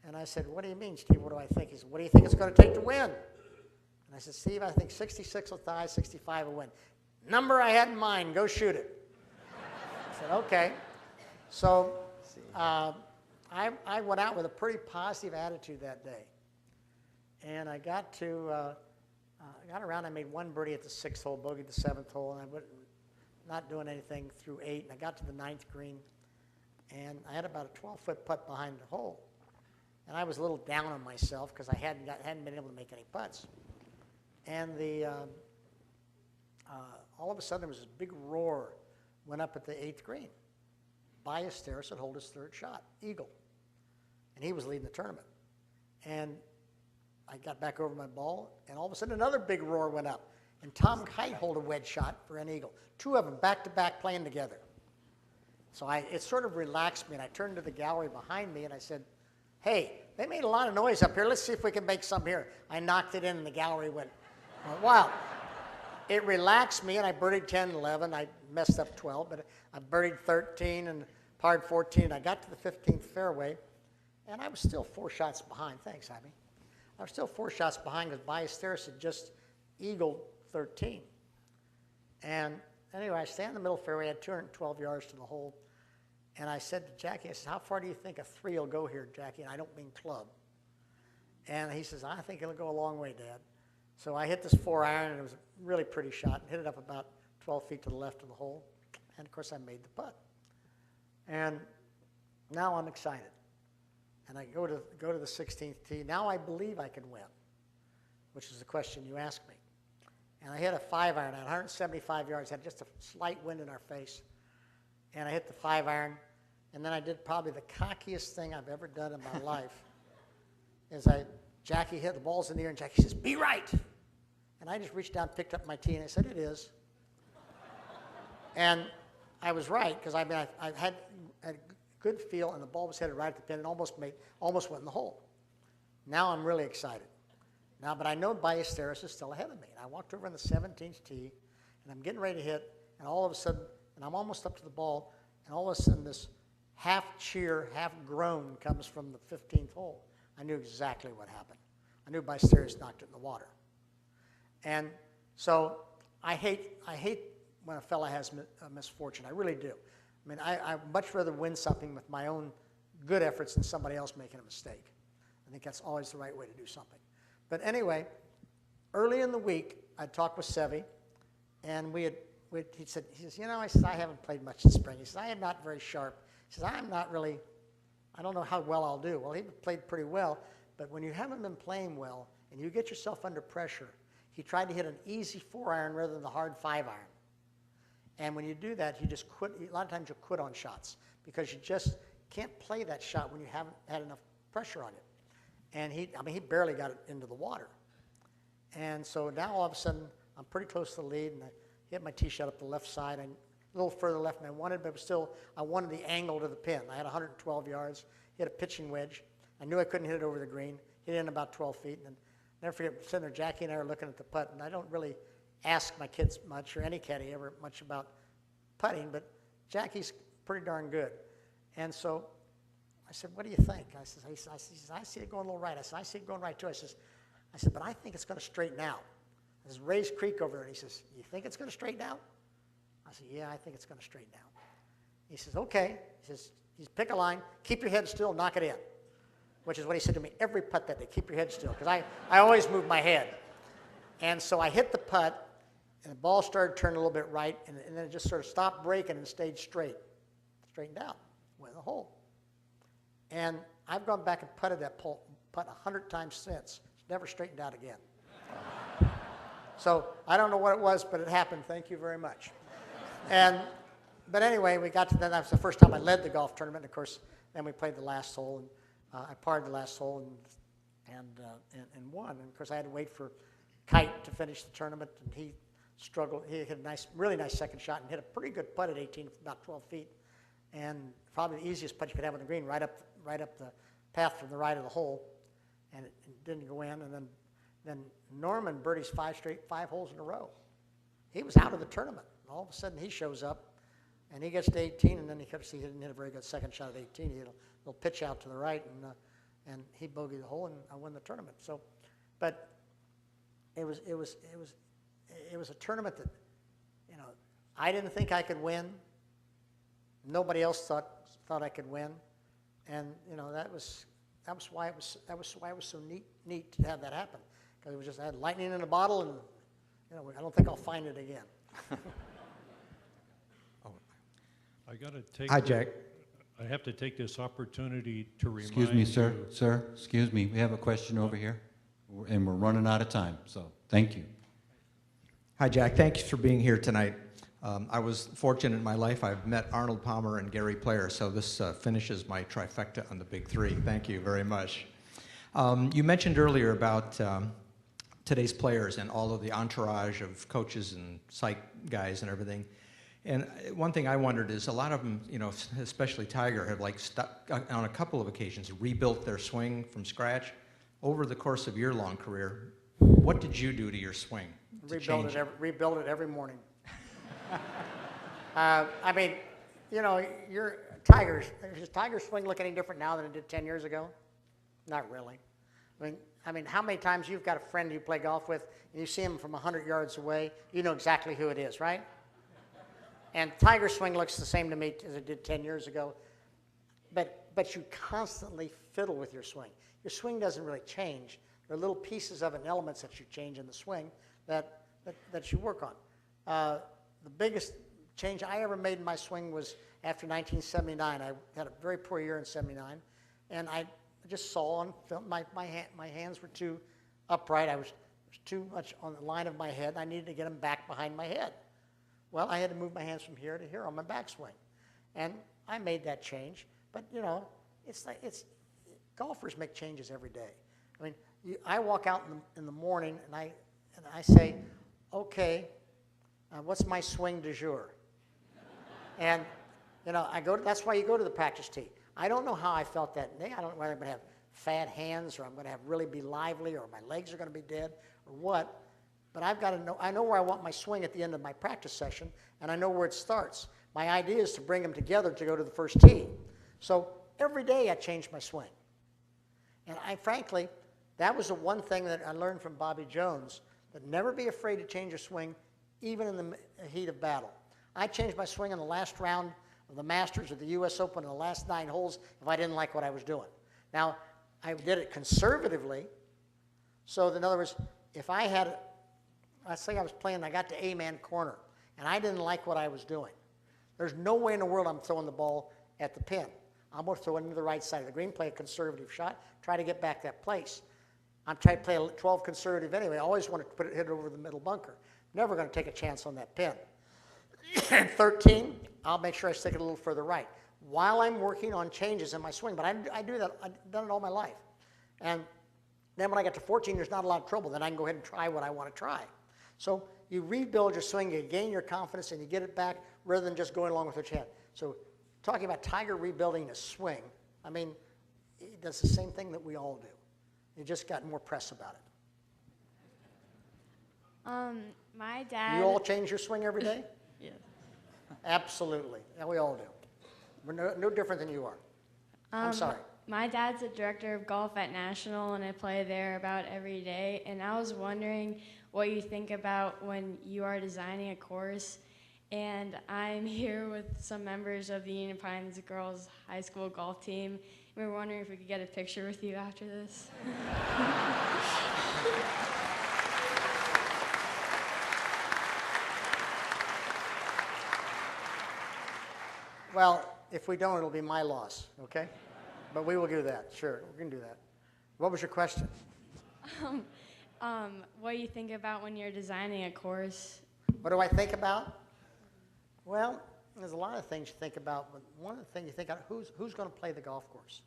And I said, what do you mean, Steve, what do I think? He said, what do you think it's going to take to win? And I said, Steve, I think 66 will tie, 65 will win. Number I had in mind, go shoot it. I said, okay. So I went out with a pretty positive attitude that day. And I got around, I made 1 birdie at the 6th hole, bogeyed the 7th hole, and I was not doing anything through 8, and I got to the 9th green, and I had about a 12-foot putt behind the hole. And I was a little down on myself because I hadn't been able to make any putts. And all of a sudden there was this big roar went up at the 8th green. Ballesteros had hold his 3rd shot, eagle. And he was leading the tournament. And I got back over my ball, and all of a sudden another big roar went up. And Tom Kite hold a wedge shot for an eagle. 2 of them back-to-back playing together. So it sort of relaxed me, and I turned to the gallery behind me, and I said, hey, they made a lot of noise up here. Let's see if we can make some here. I knocked it in, and the gallery went wild. It relaxed me, and I birdied 10, 11. I messed up 12, but I birdied 13 and parred 14. I got to the 15th fairway, and I was still 4 shots behind. Thanks, Jaime. I was still 4 shots behind because Ballesteros had just eagled 13. And anyway, I stand in the middle fairway, I had 212 yards to the hole, and I said to Jackie, I said, how far do you think a 3 will go here, Jackie? And I don't mean club. And he says, I think it'll go a long way, Dad. So I hit this 4-iron, and it was a really pretty shot, and hit it up about 12 feet to the left of the hole. And of course, I made the putt. And now I'm excited. And I go to the 16th tee. Now I believe I can win, which is the question you asked me. And I hit a 5-iron at 175 yards, had just a slight wind in our face. And I hit the 5-iron, and then I did probably the cockiest thing I've ever done in my life. Jackie hit the balls in the air, and Jackie says, be right. And I just reached down, picked up my tee, and I said, it is. And I was right, because I had a good feel, and the ball was headed right at the pin and almost went in the hole. Now I'm really excited. Now, but I know Ballesteros is still ahead of me. And I walked over in the 17th tee, and I'm getting ready to hit, and all of a sudden, and I'm almost up to the ball, and all of a sudden this half cheer, half groan comes from the 15th hole. I knew exactly what happened. I knew Ballesteros knocked it in the water. And so I hate when a fella has a misfortune. I really do. I mean, I'd much rather win something with my own good efforts than somebody else making a mistake. I think that's always the right way to do something. But anyway, early in the week, I talked with Sevy, and he says, you know, I said, I haven't played much this spring. He says, I am not very sharp. He says, I don't know how well I'll do. Well, he played pretty well, but when you haven't been playing well and you get yourself under pressure, he tried to hit an easy 4-iron rather than the hard 5-iron. And when you do that, you just quit. A lot of times you quit on shots because you just can't play that shot when you haven't had enough pressure on you. And he barely got it into the water. And so now all of a sudden, I'm pretty close to the lead, and I hit my tee shot up the left side, and a little further left than I wanted, but still, I wanted the angle to the pin. I had 112 yards, hit a pitching wedge. I knew I couldn't hit it over the green, hit it in about 12 feet, and never forget, sitting there, Jackie and I were looking at the putt, and I don't really ask my kids much, or any caddy ever much about putting, but Jackie's pretty darn good. And so I said, what do you think? I said, I see it going a little right. I said, I see it going right too. I said, but I think it's going to straighten out. There's Ray's Creek over there. And he says, you think it's going to straighten out? I said, yeah, I think it's going to straighten out. He says, okay. He says, pick a line, keep your head still, knock it in, which is what he said to me every putt that day, keep your head still, because I always move my head. And so I hit the putt, and the ball started turning a little bit right, and then it just sort of stopped breaking and stayed straight. Straightened out, went in the hole. And I've gone back and putted that putt 100 times since. It's never straightened out again. So I don't know what it was, but it happened. Thank you very much. But anyway, we got to that. That was the first time I led the golf tournament. And of course, then we played the last hole, and I parred the last hole and won. And of course, I had to wait for Kite to finish the tournament, and he struggled. He hit a really nice second shot and hit a pretty good putt at 18, about 12 feet, and probably the easiest putt you could have on the green, right up the path from the right of the hole, and it didn't go in. And then Norman birdies 5 holes in a row. He was out of the tournament. And all of a sudden, he shows up, and he gets to 18, and then he didn't hit a very good second shot at 18. He hit a little pitch out to the right, and he bogeyed the hole, and I won the tournament. So, but it was a tournament that, you know, I didn't think I could win. Nobody else thought I could win, and you know that was why it was so neat to have that happen, because it was just I had lightning in a bottle, and you know I don't think I'll find it again. I got to take. Hi, Jack. I have to take this opportunity to remind Excuse me, sir. you. Sir, excuse me. We have a question over here, and we're running out of time. So thank you. Hi, Jack. Thanks for being here tonight. I was fortunate in my life. I've met Arnold Palmer and Gary Player, so this finishes my trifecta on the big three. Thank you very much. You mentioned earlier about today's players and all of the entourage of coaches and psych guys and everything. And one thing I wondered is a lot of them, you know, especially Tiger, have like on a couple of occasions rebuilt their swing from scratch. Over the course of your long career, what did you do to your swing? Rebuild it every morning. I mean, you know, does Tiger's swing look any different now than it did 10 years ago? Not really. I mean, how many times you've got a friend you play golf with, and you see him from 100 yards away, you know exactly who it is, right? And Tiger swing looks the same to me as it did 10 years ago, but you constantly fiddle with your swing. Your swing doesn't really change. There are little pieces of it and elements that you change in the swing that you work on. The biggest change I ever made in my swing was after 1979. I had a very poor year in '79, and I just saw on film my hands were too upright. I was too much on the line of my head. I needed to get them back behind my head. Well, I had to move my hands from here to here on my backswing, and I made that change. But you know, golfers make changes every day. I mean, I walk out in the morning and I say, okay, what's my swing du jour? And you know, that's why you go to the practice tee. I don't know how I felt that day. I don't know whether I'm going to have fat hands or I'm going to really be lively or my legs are going to be dead or what. But I've got to know, I know where I want my swing at the end of my practice session, and I know where it starts. My idea is to bring them together to go to the first tee. So every day I change my swing. And frankly, that was the one thing that I learned from Bobby Jones, that never be afraid to change your swing, even in the heat of battle. I changed my swing in the last round of the Masters or the U.S. Open in the last 9 holes if I didn't like what I was doing. Now, I did it conservatively. So in other words, if I had, let's say I was playing, I got to A-man corner, and I didn't like what I was doing. There's no way in the world I'm throwing the ball at the pin. I'm going to throw it into the right side of the green, play a conservative shot, try to get back that place. I'm trying to play a 12 conservative anyway. I always want to hit it over the middle bunker. Never going to take a chance on that pin. 13, I'll make sure I stick it a little further right while I'm working on changes in my swing. But I do that. I've done it all my life. And then when I get to 14, there's not a lot of trouble. Then I can go ahead and try what I want to try. So you rebuild your swing, you gain your confidence, and you get it back rather than just going along with what you had. So talking about Tiger rebuilding his swing, I mean, he does the same thing that we all do. He just got more press about it. My dad... You all change your swing every day? Yes. Absolutely. Yeah, we all do. We're no different than you are. I'm sorry. My dad's a director of golf at National, and I play there about every day. And I was wondering what you think about when you are designing a course. And I'm here with some members of the Union Pines Girls High School golf team. We were wondering if we could get a picture with you after this. Well, if we don't, it'll be my loss, okay? But we will do that, sure, we can do that. What was your question? What do you think about when you're designing a course? What do I think about? Well, there's a lot of things you think about, but one of the things you think about, who's going to play the golf course?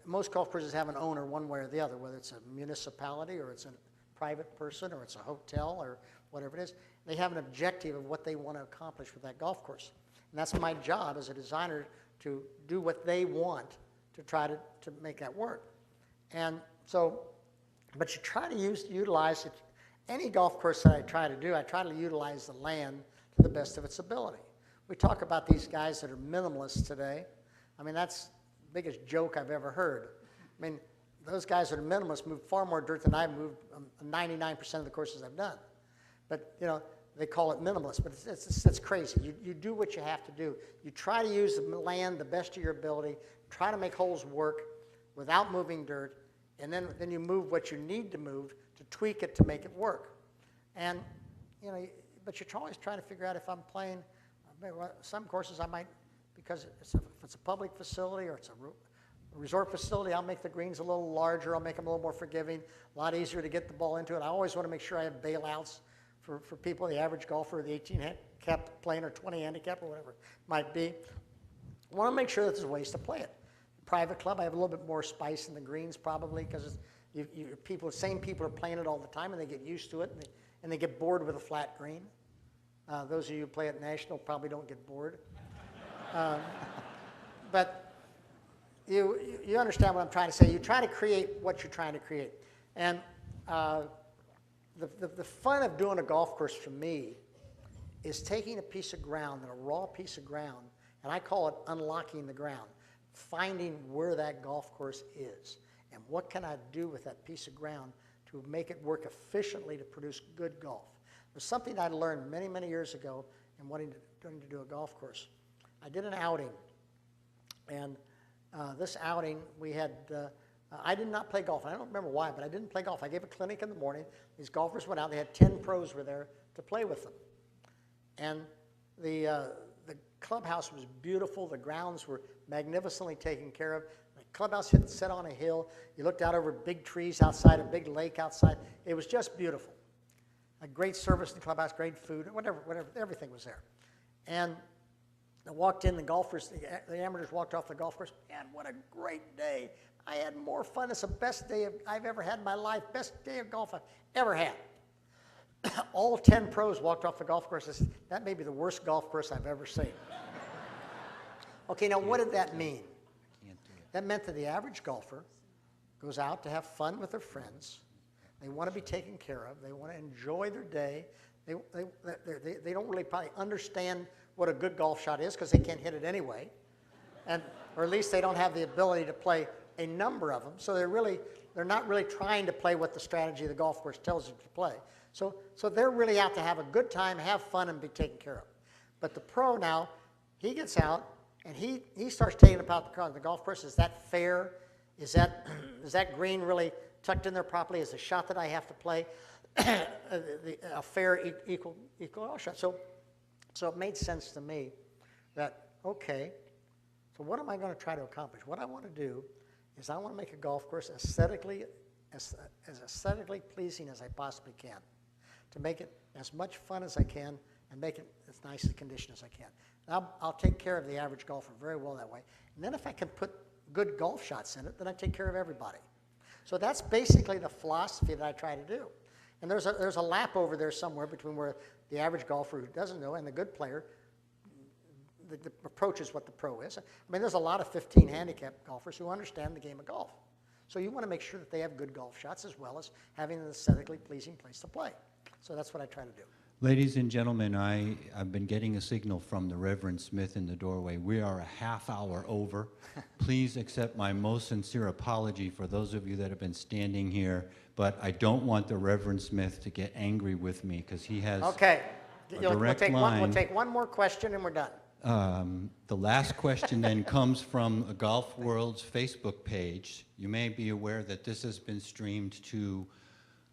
Most golf courses have an owner one way or the other, whether it's a municipality or it's a private person or it's a hotel or whatever it is. They have an objective of what they want to accomplish with that golf course. And that's my job as a designer, to do what they want to try to make that work. And so, but you try to utilize it. Any golf course that I try to do, I try to utilize the land to the best of its ability. We talk about these guys that are minimalists today. I mean, that's the biggest joke I've ever heard. I mean, those guys that are minimalists move far more dirt than I've moved 99% of the courses I've done. But, you know, they call it minimalist, but it's crazy. You do what you have to do. You try to use the land the best of your ability, try to make holes work without moving dirt, and then you move what you need to move to tweak it to make it work. And, you know, but you're always trying to figure out if I'm playing, some courses I might, because if it's a public facility or it's a resort facility, I'll make the greens a little larger, I'll make them a little more forgiving, a lot easier to get the ball into it. I always want to make sure I have bailouts for people, the average golfer, the 18 handicap playing or 20 handicap or whatever it might be. I want to make sure that there's ways to play it. Private club, I have a little bit more spice in the greens probably because the same people are playing it all the time and they get used to it and they get bored with a flat green. Those of you who play at National probably don't get bored. But you understand what I'm trying to say. You try to create what you're trying to create. And the fun of doing a golf course for me is taking a piece of ground, a raw piece of ground, and I call it unlocking the ground, finding where that golf course is. And what can I do with that piece of ground to make it work efficiently to produce good golf? There's something I learned many, many years ago in wanting to do a golf course. I did an outing, and this outing we had, I did not play golf. I don't remember why, but I didn't play golf. I gave a clinic in the morning. These golfers went out. They had 10 pros were there to play with them. And the clubhouse was beautiful. The grounds were magnificently taken care of. The clubhouse set on a hill. You looked out over big trees outside, a big lake outside. It was just beautiful. A great service in the clubhouse, great food, whatever, everything was there. And I walked in, the golfers, the amateurs walked off the golf course. Man, what a great day. I had more fun. It's the best day I've ever had in my life, best day of golf I've ever had. All 10 pros walked off the golf course and said, that may be the worst golf course I've ever seen. Okay, now what did that mean? That meant that the average golfer goes out to have fun with their friends. They want to be taken care of. They want to enjoy their day. They don't really probably understand what a good golf shot is because they can't hit it anyway. Or at least they don't have the ability to play a number of them. So they're not really trying to play what the strategy of the golf course tells them to play. So they're really out to have a good time, have fun, and be taken care of. But the pro now, he gets out and he starts taking about the golf course. Is that fair? Is that green really tucked in there properly? Is the shot that I have to play a fair, equal shot? So it made sense to me that, okay, so what am I going to try to accomplish? What I want to do is I want to make a golf course as aesthetically pleasing as I possibly can, to make it as much fun as I can and make it as nice a condition as I can. I'll take care of the average golfer very well that way. And then if I can put good golf shots in it, then I take care of everybody. So that's basically the philosophy that I try to do. And there's a lap over there somewhere between where the average golfer who doesn't know and the good player the approach is what the pro is. I mean, there's a lot of 15 handicap golfers who understand the game of golf. So you want to make sure that they have good golf shots as well as having an aesthetically pleasing place to play. So that's what I try to do. Ladies and gentlemen, I've been getting a signal from the Reverend Smith in the doorway. We are a half hour over. Please accept my most sincere apology for those of you that have been standing here, but I don't want the Reverend Smith to get angry with me because he has a direct line. We'll take one more question and we're done. The last question then comes from Golf World's Facebook page. You may be aware that this has been streamed to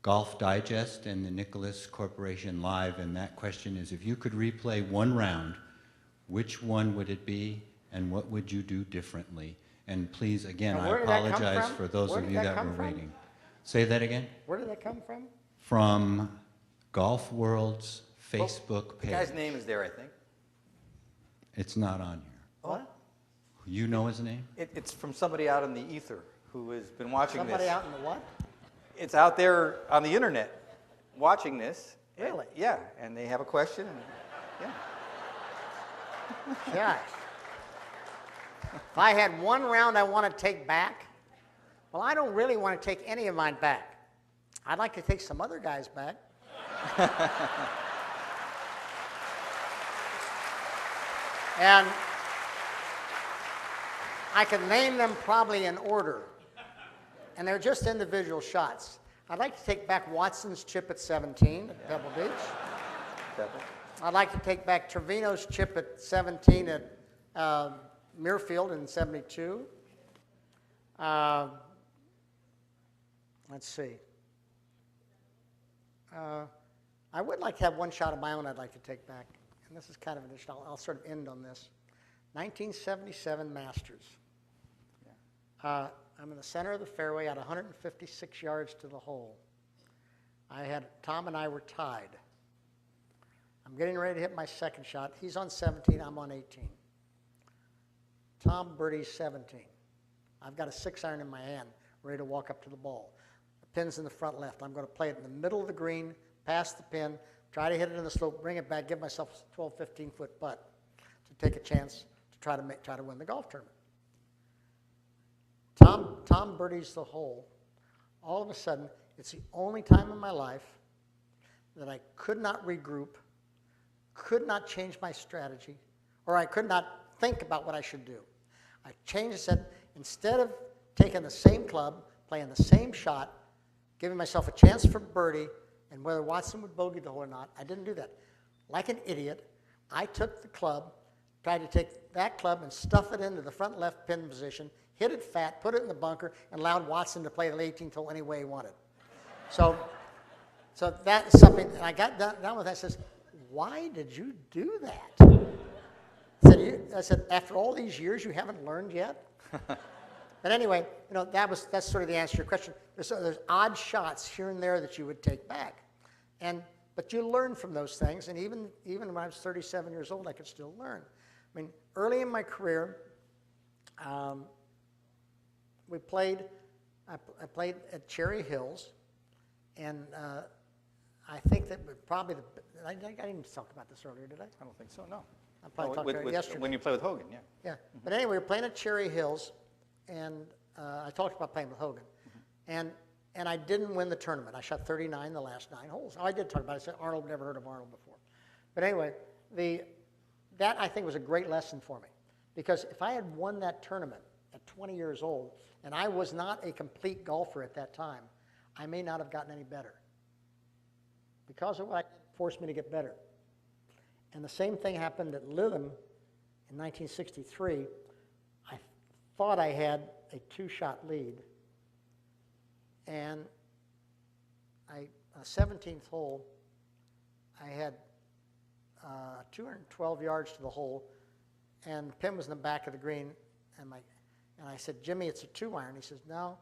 Golf Digest and the Nicklaus Corporation Live, and that question is, if you could replay one round, which one would it be, and what would you do differently? And please, again, I apologize for those of you that were waiting. Say that again? Where did that come from? From Golf World's Facebook page. The guy's name is there, I think. It's not on here. What? You know his name? It's from somebody out in the ether who has been watching this. Somebody out in the what? It's out there on the internet watching this. Really? Yeah, and they have a question. And, yeah. Gosh. If I had one round I want to take back, well, I don't really want to take any of mine back. I'd like to take some other guys back. And I can name them probably in order. And they're just individual shots. I'd like to take back Watson's chip at 17 at Pebble Beach. I'd like to take back Trevino's chip at 17 at Muirfield in 72. Let's see. I would like to have one shot of my own I'd like to take back. And this is kind of an issue. I'll sort of end on this. 1977 Masters. I'm in the center of the fairway at 156 yards to the hole. Tom and I were tied. I'm getting ready to hit my second shot. He's on 17, I'm on 18. Tom birdies 17. I've got a 6-iron in my hand, ready to walk up to the ball. The pin's in the front left. I'm going to play it in the middle of the green, past the pin, try to hit it in the slope, bring it back, give myself a 12, 15-foot putt to take a chance to try to win the golf tournament. Tom birdies the hole. All of a sudden, it's the only time in my life that I could not regroup, could not change my strategy, or I could not think about what I should do. I changed and said, instead of taking the same club, playing the same shot, giving myself a chance for birdie, and whether Watson would bogey the hole or not, I didn't do that. Like an idiot, I took the club, tried to take that club and stuff it into the front left pin position, hit it fat, put it in the bunker, and allowed Watson to play the 18th hole any way he wanted. So that's something, and I got done with that. I says, why did you do that? I said, after all these years, you haven't learned yet? But anyway, that's sort of the answer to your question. There's odd shots here and there that you would take back. But you learn from those things, and even when I was 37 years old, I could still learn. I mean, early in my career, I played at Cherry Hills, and I think that probably I didn't talk about this earlier, did I? I don't think so, no. I probably talked about it yesterday. When you play with Hogan, yeah. Yeah, but anyway, we were playing at Cherry Hills, and I talked about playing with Hogan, and I didn't win the tournament. I shot 39 the last 9 holes. Oh, I did talk about it. I said Arnold, never heard of Arnold before. But anyway, that I think was a great lesson for me, because if I had won that tournament at 20 years old, and I was not a complete golfer at that time, I may not have gotten any better. Because of what forced me to get better. And the same thing happened at Lytham in 1963. I thought I had a 2-shot lead. And on the 17th hole, I had 212 yards to the hole, and the pin was in the back of the green. And I said, Jimmy, it's a 2-iron. He says, no.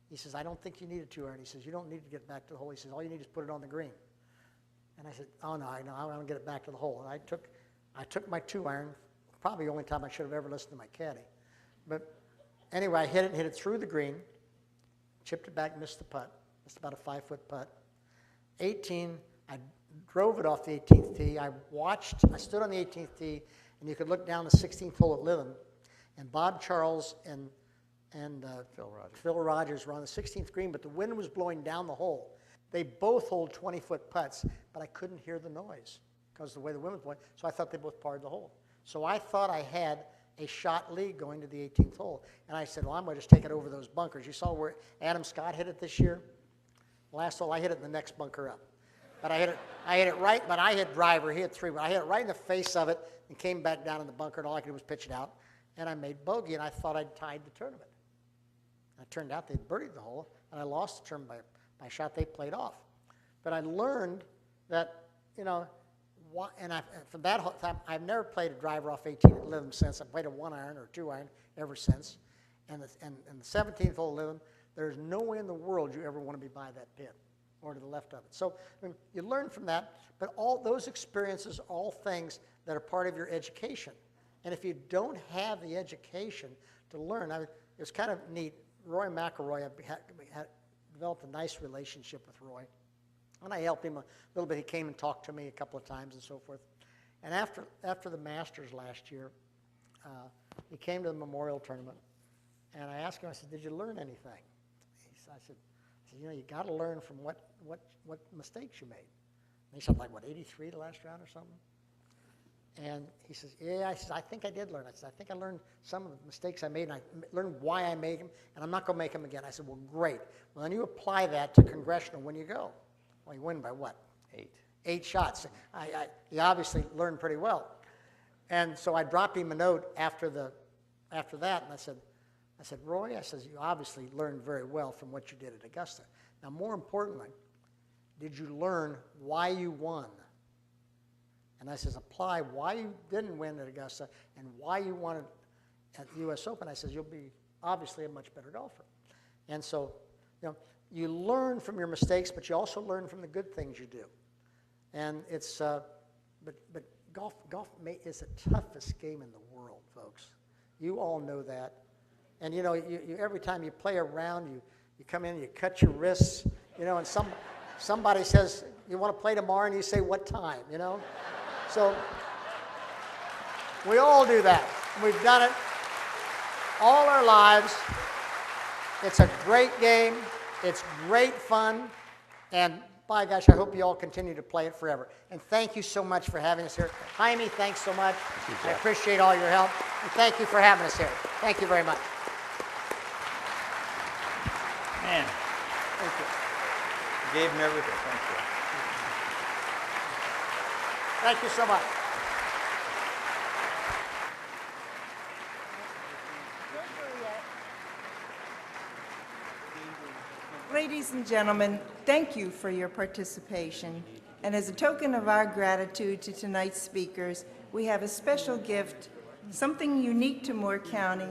He says, I don't think you need a 2-iron. He says, you don't need to get back to the hole. He says, all you need is put it on the green. And I said, oh, no, I want to get it back to the hole. And I took my 2-iron, probably the only time I should have ever listened to my caddy. But anyway, I hit it through the green, chipped it back, missed the putt. Missed about a 5-foot putt. 18, I drove it off the 18th tee. I stood on the 18th tee, and you could look down the 16th hole at Lytham, and Bob Charles and Phil Rogers were on the 16th green, but the wind was blowing down the hole. They both hold 20-foot putts, but I couldn't hear the noise because of the way the wind was blowing, so I thought they both parred the hole. So I thought I had a shot lead going to the 18th hole, and I said, well, I'm going to just take it over those bunkers. You saw where Adam Scott hit it this year? Last hole, I hit it in the next bunker up. But I hit it right, but I hit driver, he hit 3, but I hit it right in the face of it and came back down in the bunker, and all I could do was pitch it out, and I made bogey, and I thought I'd tied the tournament. And it turned out they'd birdied the hole, and I lost the tournament by a shot they played off. But I learned that, from that time, I've never played a driver off 18 at Lytham since. I've played a 1-iron or 2-iron ever since. And the 17th hole at Lytham, there's no way in the world you ever want to be by that pin or to the left of it. So you learn from that, but all those experiences are all things that are part of your education. And if you don't have the education to learn, it was kind of neat. Roy McIlroy, had developed a nice relationship with Roy. And I helped him a little bit. He came and talked to me a couple of times and so forth. And after the Masters last year, he came to the Memorial Tournament. And I asked him, I said, did you learn anything? I said, you got to learn from what mistakes you made. And he said, like, 83 the last round or something? And he says, yeah. I think I did learn. I said, I think I learned some of the mistakes I made, and I learned why I made them, and I'm not going to make them again. I said, well, great. Well, then you apply that to Congressional when you go. Well, you win by what? 8 shots. He obviously learned pretty well. And so I dropped him a note after that, and I said, Roy, I said, you obviously learned very well from what you did at Augusta. Now, more importantly, did you learn why you won? And I says, apply why you didn't win at Augusta and why you won it at the U.S. Open. I says, you'll be obviously a much better golfer. And so, you learn from your mistakes, but you also learn from the good things you do. And it's, but golf is the toughest game in the world, folks. You all know that. And you every time you play a round, you come in, you cut your wrists, and somebody says, you want to play tomorrow, and you say, what time, So we all do that. We've done it all our lives. It's a great game. It's great fun. And by gosh, I hope you all continue to play it forever. And thank you so much for having us here. Jaime, thanks so much. I appreciate all your help. And thank you for having us here. Thank you very much. hand. Thank you. You gave him everything. Thank you. Thank you so much. Ladies and gentlemen, thank you for your participation. And as a token of our gratitude to tonight's speakers, we have a special gift, something unique to Moore County,